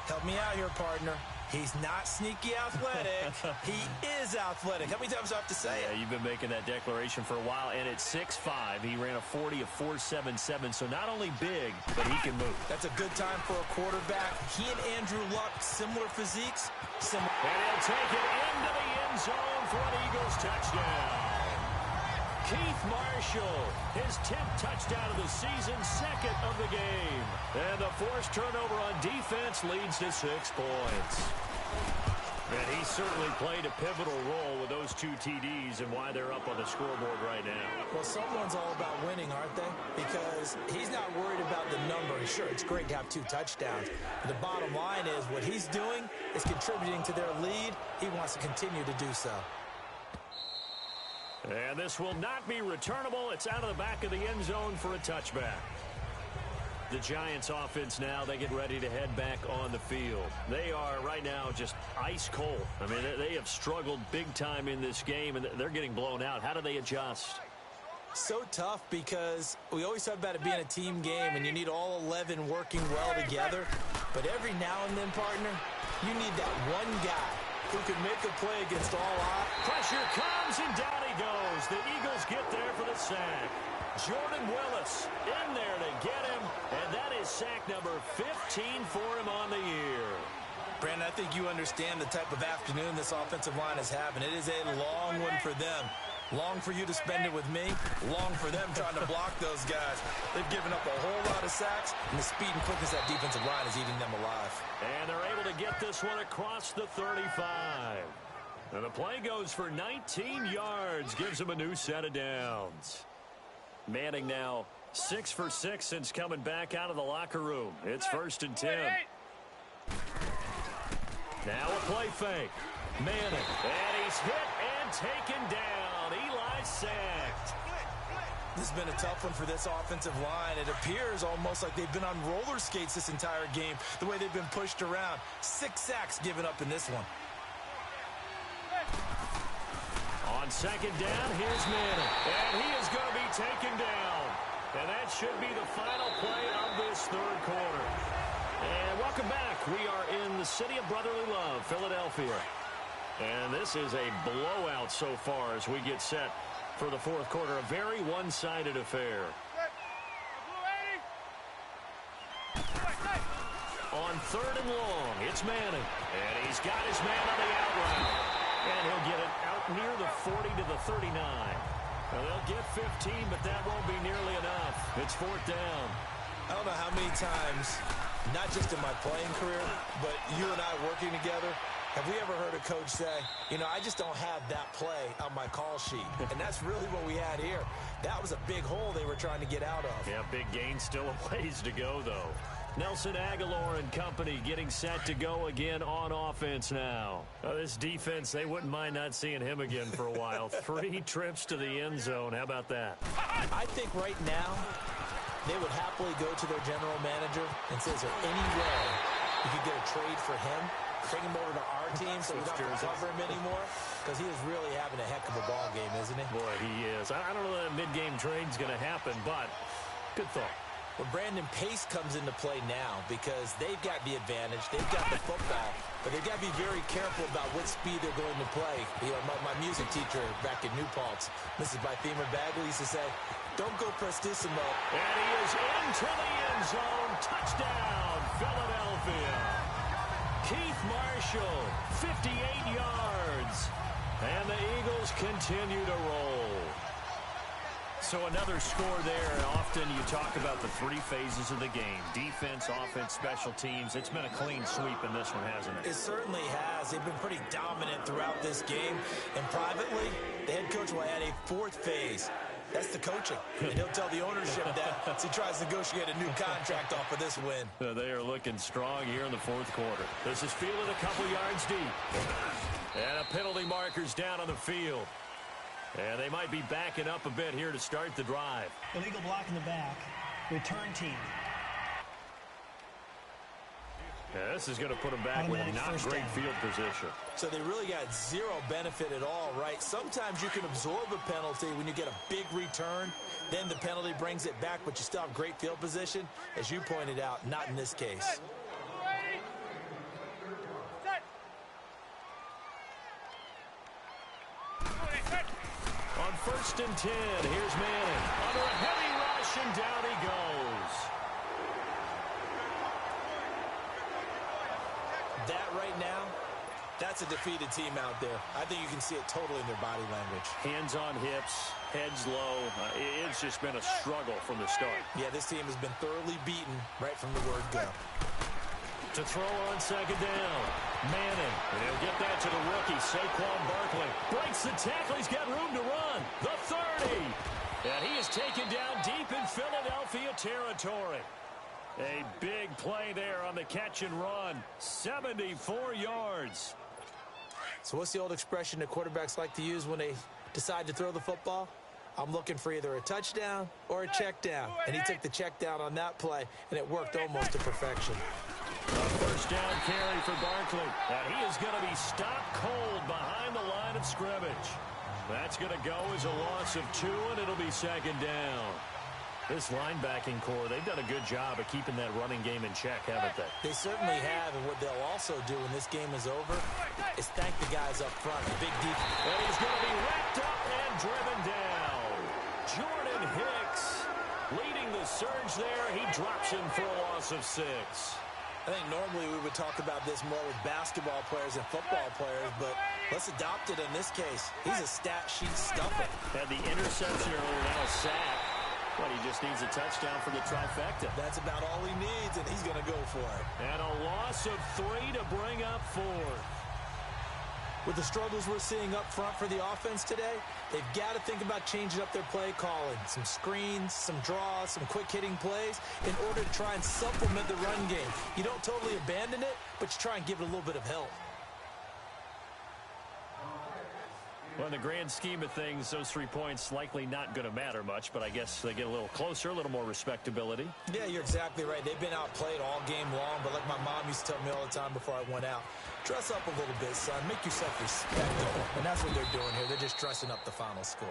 Help me out here, partner. He's not sneaky athletic. He is athletic. How many times do I have to say it? Yeah, you've been making that declaration for a while. And at 6'5", he ran a 40 of 4.77. So not only big, but he can move. That's a good time for a quarterback. He and Andrew Luck, similar physiques. And he'll take it into the end zone for an Eagles touchdown. Keith Marshall, his 10th touchdown of the season, 2nd of the game. And the forced turnover on defense leads to 6 points. And he certainly played a pivotal role with those 2 TDs and why they're up on the scoreboard right now. Well, someone's all about winning, aren't they? Because he's not worried about the number. Sure, it's great to have 2 touchdowns. But the bottom line is what he's doing is contributing to their lead. He wants to continue to do so. And this will not be returnable. It's out of the back of the end zone for a touchback. The Giants offense now, they get ready to head back on the field. They are right now just ice cold. I mean, they have struggled big time in this game, and they're getting blown out. How do they adjust? So tough because we always talk about it being a team game, and you need all 11 working well together. But every now and then, partner, you need that one guy who can make a play against all odds. Pressure comes, and down he goes. The Eagles get there for the sack. Jordan Willis in there to get him, and that is sack number 15 for him on the year. Brandon, I think you understand the type of afternoon this offensive line is having. It is a long one for them. Long for you to spend it with me. Long for them trying to block those guys. They've given up a whole lot of sacks, and the speed and quickness of that defensive line is eating them alive. And they're able to get this one across the 35. And the play goes for 19 yards. Gives them a new set of downs. Manning now 6 for 6 since coming back out of the locker room. It's 1st and 10. Now a play fake. Manning. And he's hit and taken down. Eli sacked. This has been a tough one for this offensive line. It appears almost like they've been on roller skates this entire game, the way they've been pushed around. 6 sacks given up in this one. On 2nd down, here's Manning. And he is going to be taken down. And that should be the final play of this 3rd quarter. And welcome back. We are in the city of brotherly love, Philadelphia. And this is a blowout so far as we get set for the 4th quarter. A very one-sided affair. On 3rd and long, it's Manning. And he's got his man on the out route. And he'll get it out near the 40 to the 39. Well, they'll get 15, but that won't be nearly enough. It's 4th down. I don't know how many times, not just in my playing career, but you and I working together, have we ever heard a coach say, you know, I just don't have that play on my call sheet. And that's really what we had here. That was a big hole they were trying to get out of. Yeah, big gain, still a ways to go, though. Nelson Aguilar and company getting set to go again on offense now. This defense, they wouldn't mind not seeing him again for a while. 3 trips to the end zone. How about that? I think right now they would happily go to their general manager and say, is there any way you could get a trade for him? Bring him over to our team so we don't have to cover him anymore? Because he is really having a heck of a ball game, isn't he? Boy, he is. I don't know that a mid-game trade's going to happen, but good thought. Well, Brandon, pace comes into play now because they've got the advantage. They've got the football, but they've got to be very careful about what speed they're going to play. You know, my music teacher back in New Paltz, Mrs. Bythema Bagley, used to say, don't go prestissimo. And he is into the end zone. Touchdown, Philadelphia. Keith Marshall, 58 yards. And the Eagles continue to roll. So another score there. Often you talk about the 3 phases of the game. Defense, offense, special teams. It's been a clean sweep in this one, hasn't it? It certainly has. They've been pretty dominant throughout this game. And privately, the head coach will add a 4th phase. That's the coaching. And he'll tell the ownership that as he tries to negotiate a new contract off of this win. They are looking strong here in the 4th quarter. This is fielded a couple yards deep. And a penalty marker's down on the field. And they might be backing up a bit here to start the drive. Illegal block in the back. Return team. Yeah, this is going to put them back with a not great field position. So they really got 0 benefit at all, right? Sometimes you can absorb a penalty when you get a big return. Then the penalty brings it back, but you still have great field position. As you pointed out, not in this case. On 1st and 10, here's Manning. Under a heavy rush, and down he goes. That right now, that's a defeated team out there. I think you can see it totally in their body language. Hands on hips, heads low. It's just been a struggle from the start. Yeah, this team has been thoroughly beaten right from the word go. To throw on 2nd down. Manning. And he'll get that to the rookie, Saquon Barkley. Breaks the tackle. He's got room to run. The 30. And he is taken down deep in Philadelphia territory. A big play there on the catch and run. 74 yards. So what's the old expression that quarterbacks like to use when they decide to throw the football, I'm looking for either a touchdown or a check down. And he took the check down on that play, and it worked almost to perfection. A first down carry for Barkley. And he is going to be stopped cold behind the line of scrimmage. That's going to go as a loss of 2, and it'll be second down. This linebacking core, they've done a good job of keeping that running game in check, haven't they? They certainly have, and what they'll also do when this game is over is thank the guys up front. Big deep. And he's going to be wrapped up and driven down. Jordan Hicks leading the surge there. He drops him for a loss of 6. I think normally we would talk about this more with basketball players and football players, but let's adopt it in this case. He's a stat sheet stuffer. Had the interception earlier, now a sack. But he just needs a touchdown for the trifecta. That's about all he needs, and he's going to go for it. And a loss of 3 to bring up 4. With the struggles we're seeing up front for the offense today, they've got to think about changing up their play calling. Some screens, some draws, some quick-hitting plays in order to try and supplement the run game. You don't totally abandon it, but you try and give it a little bit of help. Well, in the grand scheme of things, those 3 points likely not going to matter much, but I guess they get a little closer, a little more respectability. Yeah, you're exactly right. They've been outplayed all game long, but like my mom used to tell me all the time before I went out, dress up a little bit, son. Make yourself respectable. And that's what they're doing here. They're just dressing up the final score.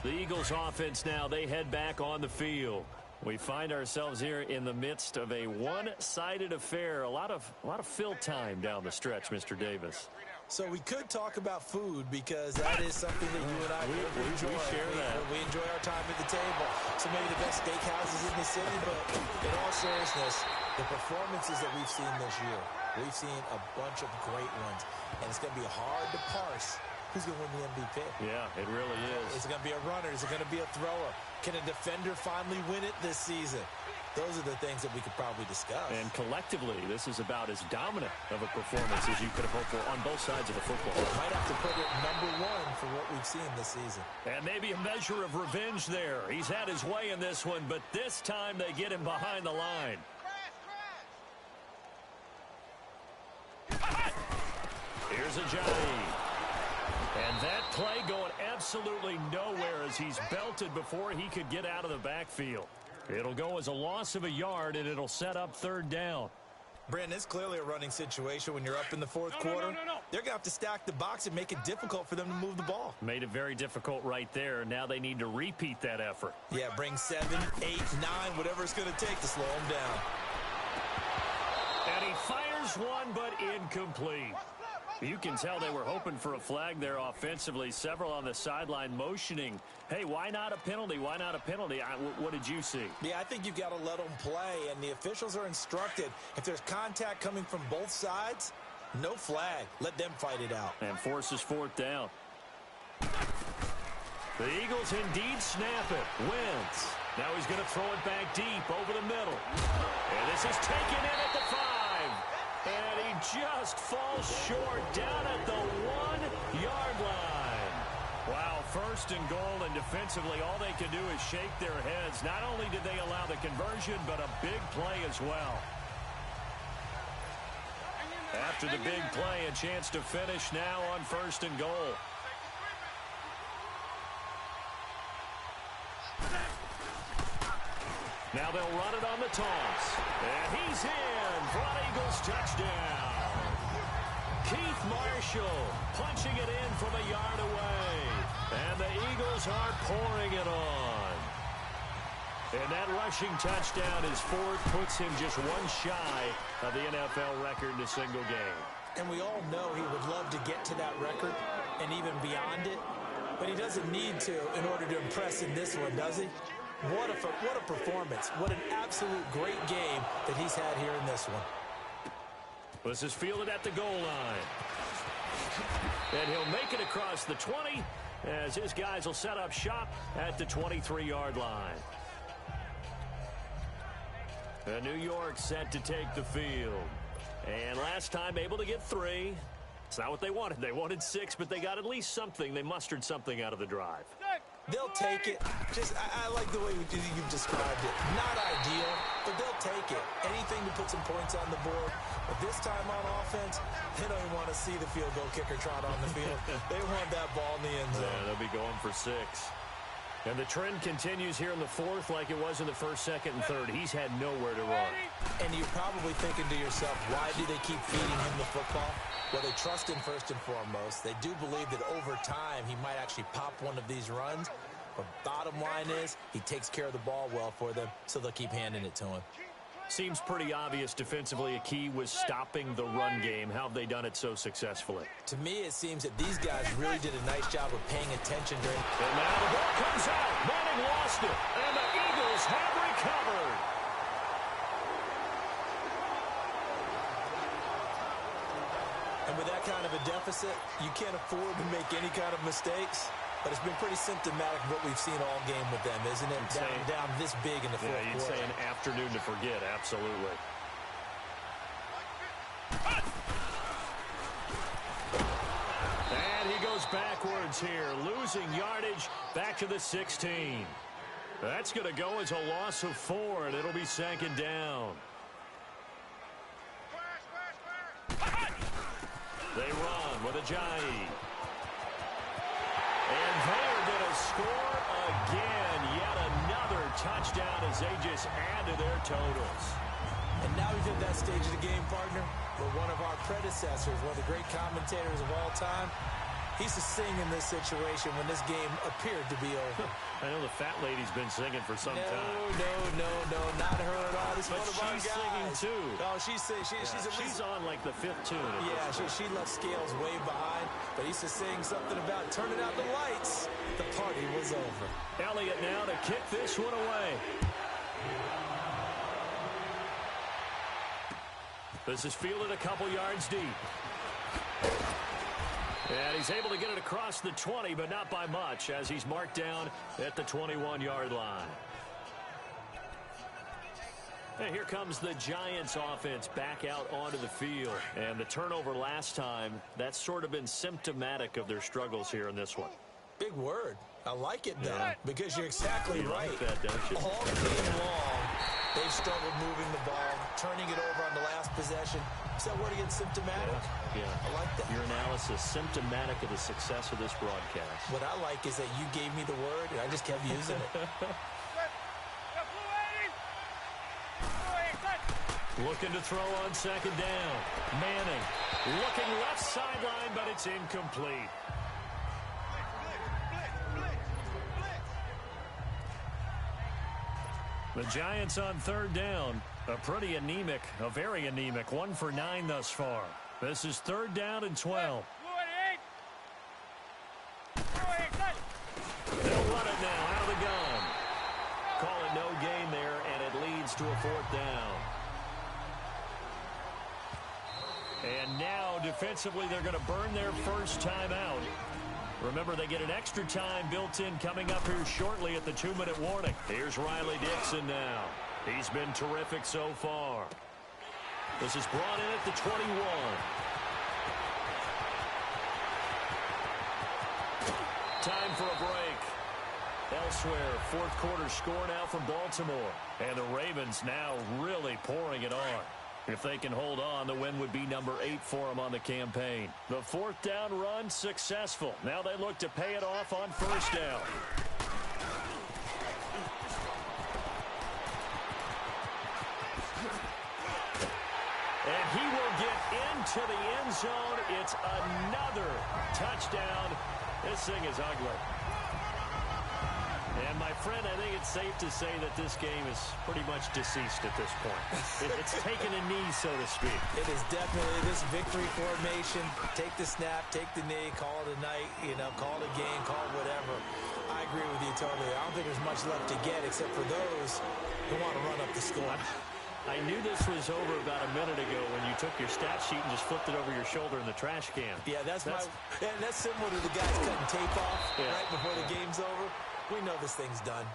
The Eagles offense now, they head back on the field. We find ourselves here in the midst of a one-sided affair. A lot of fill time down the stretch, Mr. Davis. So we could talk about food because that is something that you and I enjoy. We share that. We enjoy our time at the table. So maybe the best steakhouses in the city, but in all seriousness, the performances that we've seen this year, we've seen a bunch of great ones, and it's going to be hard to parse who's going to win the MVP. Yeah, it really is. Is it going to be a runner? Is it going to be a thrower? Can a defender finally win it this season? Those are the things that we could probably discuss. And collectively, this is about as dominant of a performance as you could have hoped for on both sides of the football. Might have to put it #1 for what we've seen this season. And maybe a measure of revenge there. He's had his way in this one, but this time they get him behind the line. Here's Ajayi. And that play going absolutely nowhere as he's belted before he could get out of the backfield. It'll go as a loss of a yard, and it'll set up 3rd down. Brandon, it's clearly a running situation when you're up in the 4th quarter. They're going to have to stack the box and make it difficult for them to move the ball. Made it very difficult right there. Now they need to repeat that effort. Yeah, bring 7, 8, 9, whatever it's going to take to slow them down. And he fires one, but incomplete. You can tell they were hoping for a flag there offensively. Several on the sideline motioning, hey, why not a penalty? Why not a penalty? What did you see? Yeah, I think you've got to let them play, and the officials are instructed. If there's contact coming from both sides, no flag. Let them fight it out. And forces 4th down. The Eagles indeed snap it. Wentz. Now he's going to throw it back deep over the middle. And this is taken in at the 5. And he just falls short down at the 1-yard line. Wow, 1st and goal, and defensively all they can do is shake their heads. Not only did they allow the conversion, but a big play as well. After the big play, a chance to finish now on 1st and goal. Now they'll run it on the toss. And he's in for an Eagles touchdown. Keith Marshall punching it in from a yard away. And the Eagles are pouring it on. And that rushing touchdown is 4th, puts him just 1 shy of the NFL record in a single game. And we all know he would love to get to that record and even beyond it. But he doesn't need to in order to impress in this one, does he? What a performance. What an absolute great game that he's had here in this one. This is fielded at the goal line. And he'll make it across the 20 as his guys will set up shop at the 23-yard line. And New York set to take the field. And last time able to get 3. It's not what they wanted. They wanted 6, but they got at least something. They mustered something out of the drive. They'll take it. I like the way you've described it. Not ideal, but they'll take it. Anything to put some points on the board. But this time on offense, they don't even want to see the field goal kicker trot on the field. They want that ball in the end zone. Yeah, they'll be going for 6. And the trend continues here in the fourth like it was in the first, second, and third. He's had nowhere to run. And you're probably thinking to yourself, why do they keep feeding him the football? Well, they trust him first and foremost. They do believe that over time he might actually pop one of these runs. But bottom line is he takes care of the ball well for them, so they'll keep handing it to him. Seems pretty obvious defensively a key was stopping the run game. How have they done it so successfully? To me, it seems that these guys really did a nice job of paying attention during... And now the ball comes out. Manning lost it. And the Eagles have recovered. And with that kind of a deficit, you can't afford to make any kind of mistakes. But it's been pretty symptomatic of what we've seen all game with them, isn't it? Down this big in the fourth quarter. You'd say an afternoon to forget, absolutely. And he goes backwards here, losing yardage back to the 16. That's going to go as a loss of 4, and it'll be second down. They run with Ajayi. And they're going to score again. Yet another touchdown as they just add to their totals. And now we've hit that stage of the game, partner, where one of our predecessors, one of the great commentators of all time, he used to sing in this situation when this game appeared to be over. I know the fat lady's been singing for some time. No, not her at all. This is one of our guys. She's singing too. Oh, she's on like the 5th tune. Yeah, she left scales way behind, but he used to sing something about turning out the lights. The party was over. Elliott now to kick this one away. This is fielded a couple yards deep. And he's able to get it across the 20, but not by much, as he's marked down at the 21-yard line. And here comes the Giants offense back out onto the field. And the turnover last time, that's sort of been symptomatic of their struggles here in this one. Big word. I like it, though, because you're exactly right. Like that, don't you? All game long, they've struggled moving the ball, turning it over on the last possession. Is that word again, symptomatic? Yeah. I like that. Your analysis, symptomatic of the success of this broadcast. What I like is that you gave me the word, and I just kept using it. Looking to throw on second down. Manning looking left sideline, but it's incomplete. The Giants on third down. A very anemic 1 for 9 thus far. This is third down and 12. They'll run it now out of the gun. Call it no gain there, and it leads to a 4th down. And now, defensively, they're going to burn their first time out. Remember, they get an extra time built in coming up here shortly at the 2-minute warning. Here's Riley Dixon now. He's been terrific so far. This is brought in at the 21. Time for a break. Elsewhere, fourth quarter score now from Baltimore. And the Ravens now really pouring it on. If they can hold on, the win would be number 8 for them on the campaign. The 4th down run successful. Now they look to pay it off on first down. And he will get into the end zone. It's another touchdown. This thing is ugly. And, my friend, I think it's safe to say that this game is pretty much deceased at this point. It's taken a knee, so to speak. It is definitely this victory formation. Take the snap, take the knee, call it a night, call it a game, call it whatever. I agree with you totally. I don't think there's much left to get except for those who want to run up the score. I knew this was over about a minute ago when you took your stat sheet and just flipped it over your shoulder in the trash can. Yeah, that's similar to the guys cutting tape off right before the game's over. We know this thing's done.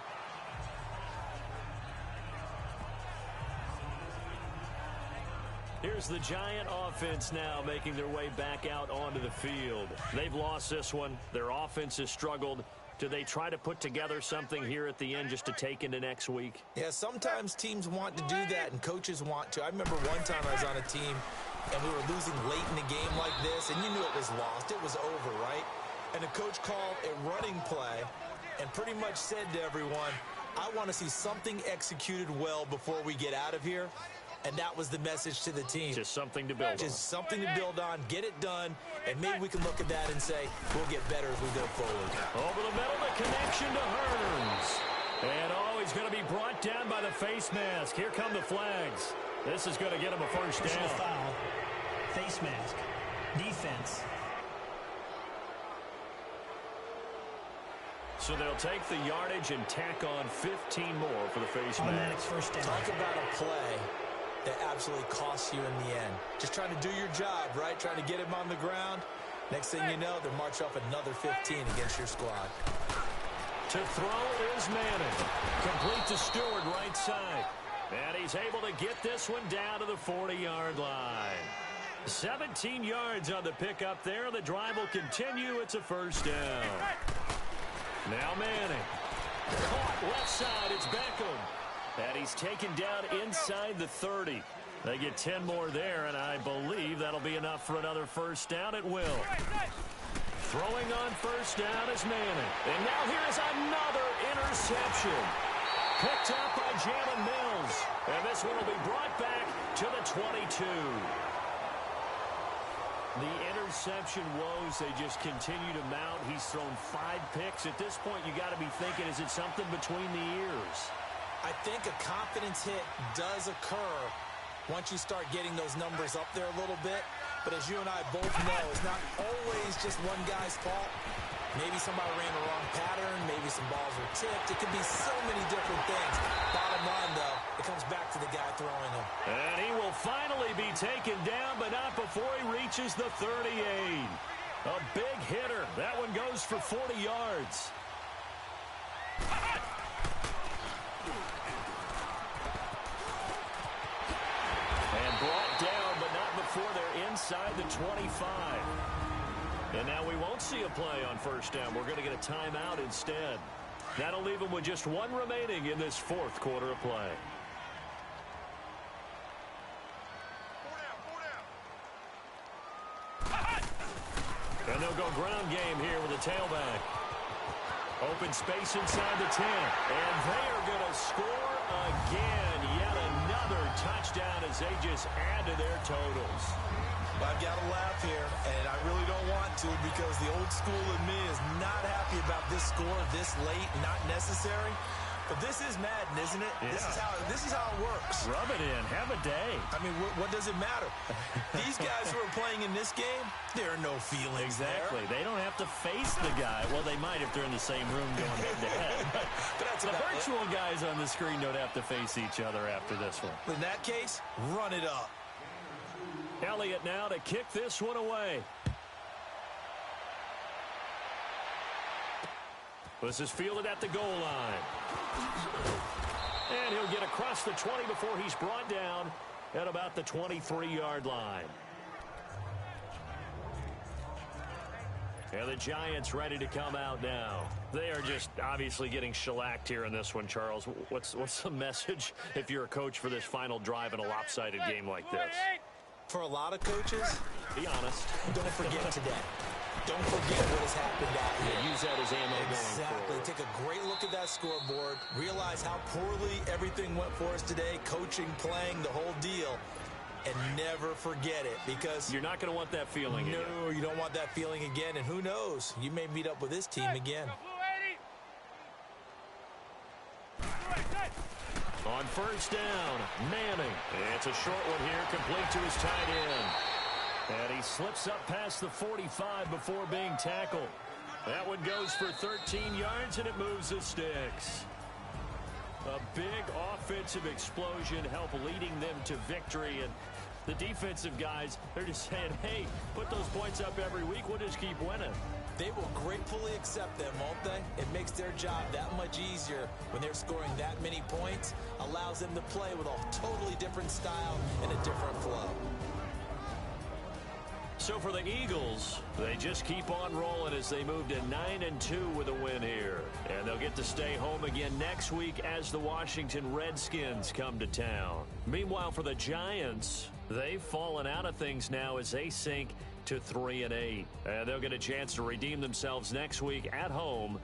Here's the Giant offense now making their way back out onto the field. They've lost this one. Their offense has struggled. Do they try to put together something here at the end just to take into next week? Yeah, sometimes teams want to do that and coaches want to. I remember one time I was on a team and we were losing late in a game like this, and you knew it was lost. It was over, right? And the coach called a running play and pretty much said to everyone, I want to see something executed well before we get out of here. And that was the message to the team. Just something to build on. Just something to build on, get it done, and maybe we can look at that and say, we'll get better as we go forward. Over the middle, the connection to Hearns. And he's going to be brought down by the face mask. Here come the flags. This is going to get him a first down. Personal foul, face mask, defense. So they'll take the yardage and tack on 15 more for the face Automatic mask. first down. Talk about a play that absolutely costs you in the end. Just trying to do your job, right? Trying to get him on the ground. Next thing you know, they'll march off another 15 against your squad. To throw is Manning. Complete to Stewart, right side. And he's able to get this one down to the 40-yard line. 17 yards on the pickup there. The drive will continue. It's a first down. Now Manning. Caught left side. It's Beckham. And he's taken down inside the 30. They get 10 more there, and I believe that'll be enough for another first down. It will. Throwing on first down is Manning. And now here's another interception. Picked up by Jalen Mills. And this one will be brought back to the 22. The interception woes, they just continue to mount. He's thrown 5 picks. At this point, you got to be thinking, is it something between the ears? I think a confidence hit does occur once you start getting those numbers up there a little bit. But as you and I both know, it's not always just one guy's fault. Maybe somebody ran the wrong pattern. Maybe some balls were tipped. It could be so many different things. Bottom line, though, it comes back to the guy throwing them. And he will finally be taken down, but not before he reaches the 38. A big hitter. That one goes for 40 yards. And brought down, but not before they're inside the 25. And now we won't see a play on first down. We're going to get a timeout instead. That'll leave them with just one remaining in this fourth quarter of play. And they'll go ground game here with a tailback. Open space inside the 10. And they are going to score again. Yet another touchdown as they just add to their totals. I've got to laugh here, and I really don't want to because the old school in me is not happy about this score this late, not necessary. But this is Madden, isn't it? Yeah. This is how it works. Rub it in. Have a day. I mean, what does it matter? These guys who are playing in this game, there are no feelings Exactly. there. They don't have to face the guy. Well, they might if they're in the same room going head-to-head. But that's The about virtual guys on the screen don't have to face each other after this one. it. In that case, run it up. Elliott now to kick this one away. This is fielded at the goal line. And he'll get across the 20 before he's brought down at about the 23-yard line. And the Giants ready to come out now. They are just obviously getting shellacked here in this one, Charles. What's the message if you're a coach for this final drive in a lopsided game like this? For a lot of coaches, Be honest. don't forget today. Don't forget what has happened out here. Use that as ammo going Exactly. forward. Take a great look at that scoreboard. Realize how poorly everything went for us today. Coaching, playing, the whole deal. And never forget it because... You're not going to want that feeling again. No, you don't want that feeling again. And who knows? You may meet up with this team again. On first down, Manning. It's a short one here, complete to his tight end. And he slips up past the 45 before being tackled. That one goes for 13 yards, and it moves the sticks. A big offensive explosion help leading them to victory. And the defensive guys, they're just saying, hey, put those points up every week. We'll just keep winning. They will gratefully accept them, won't they? It makes their job that much easier when they're scoring that many points. Allows them to play with a totally different style and a different flow. So for the Eagles, they just keep on rolling as they move to 9-2 with a win here. And they'll get to stay home again next week as the Washington Redskins come to town. Meanwhile, for the Giants, they've fallen out of things now as they sink to 3-8. And they'll get a chance to redeem themselves next week at home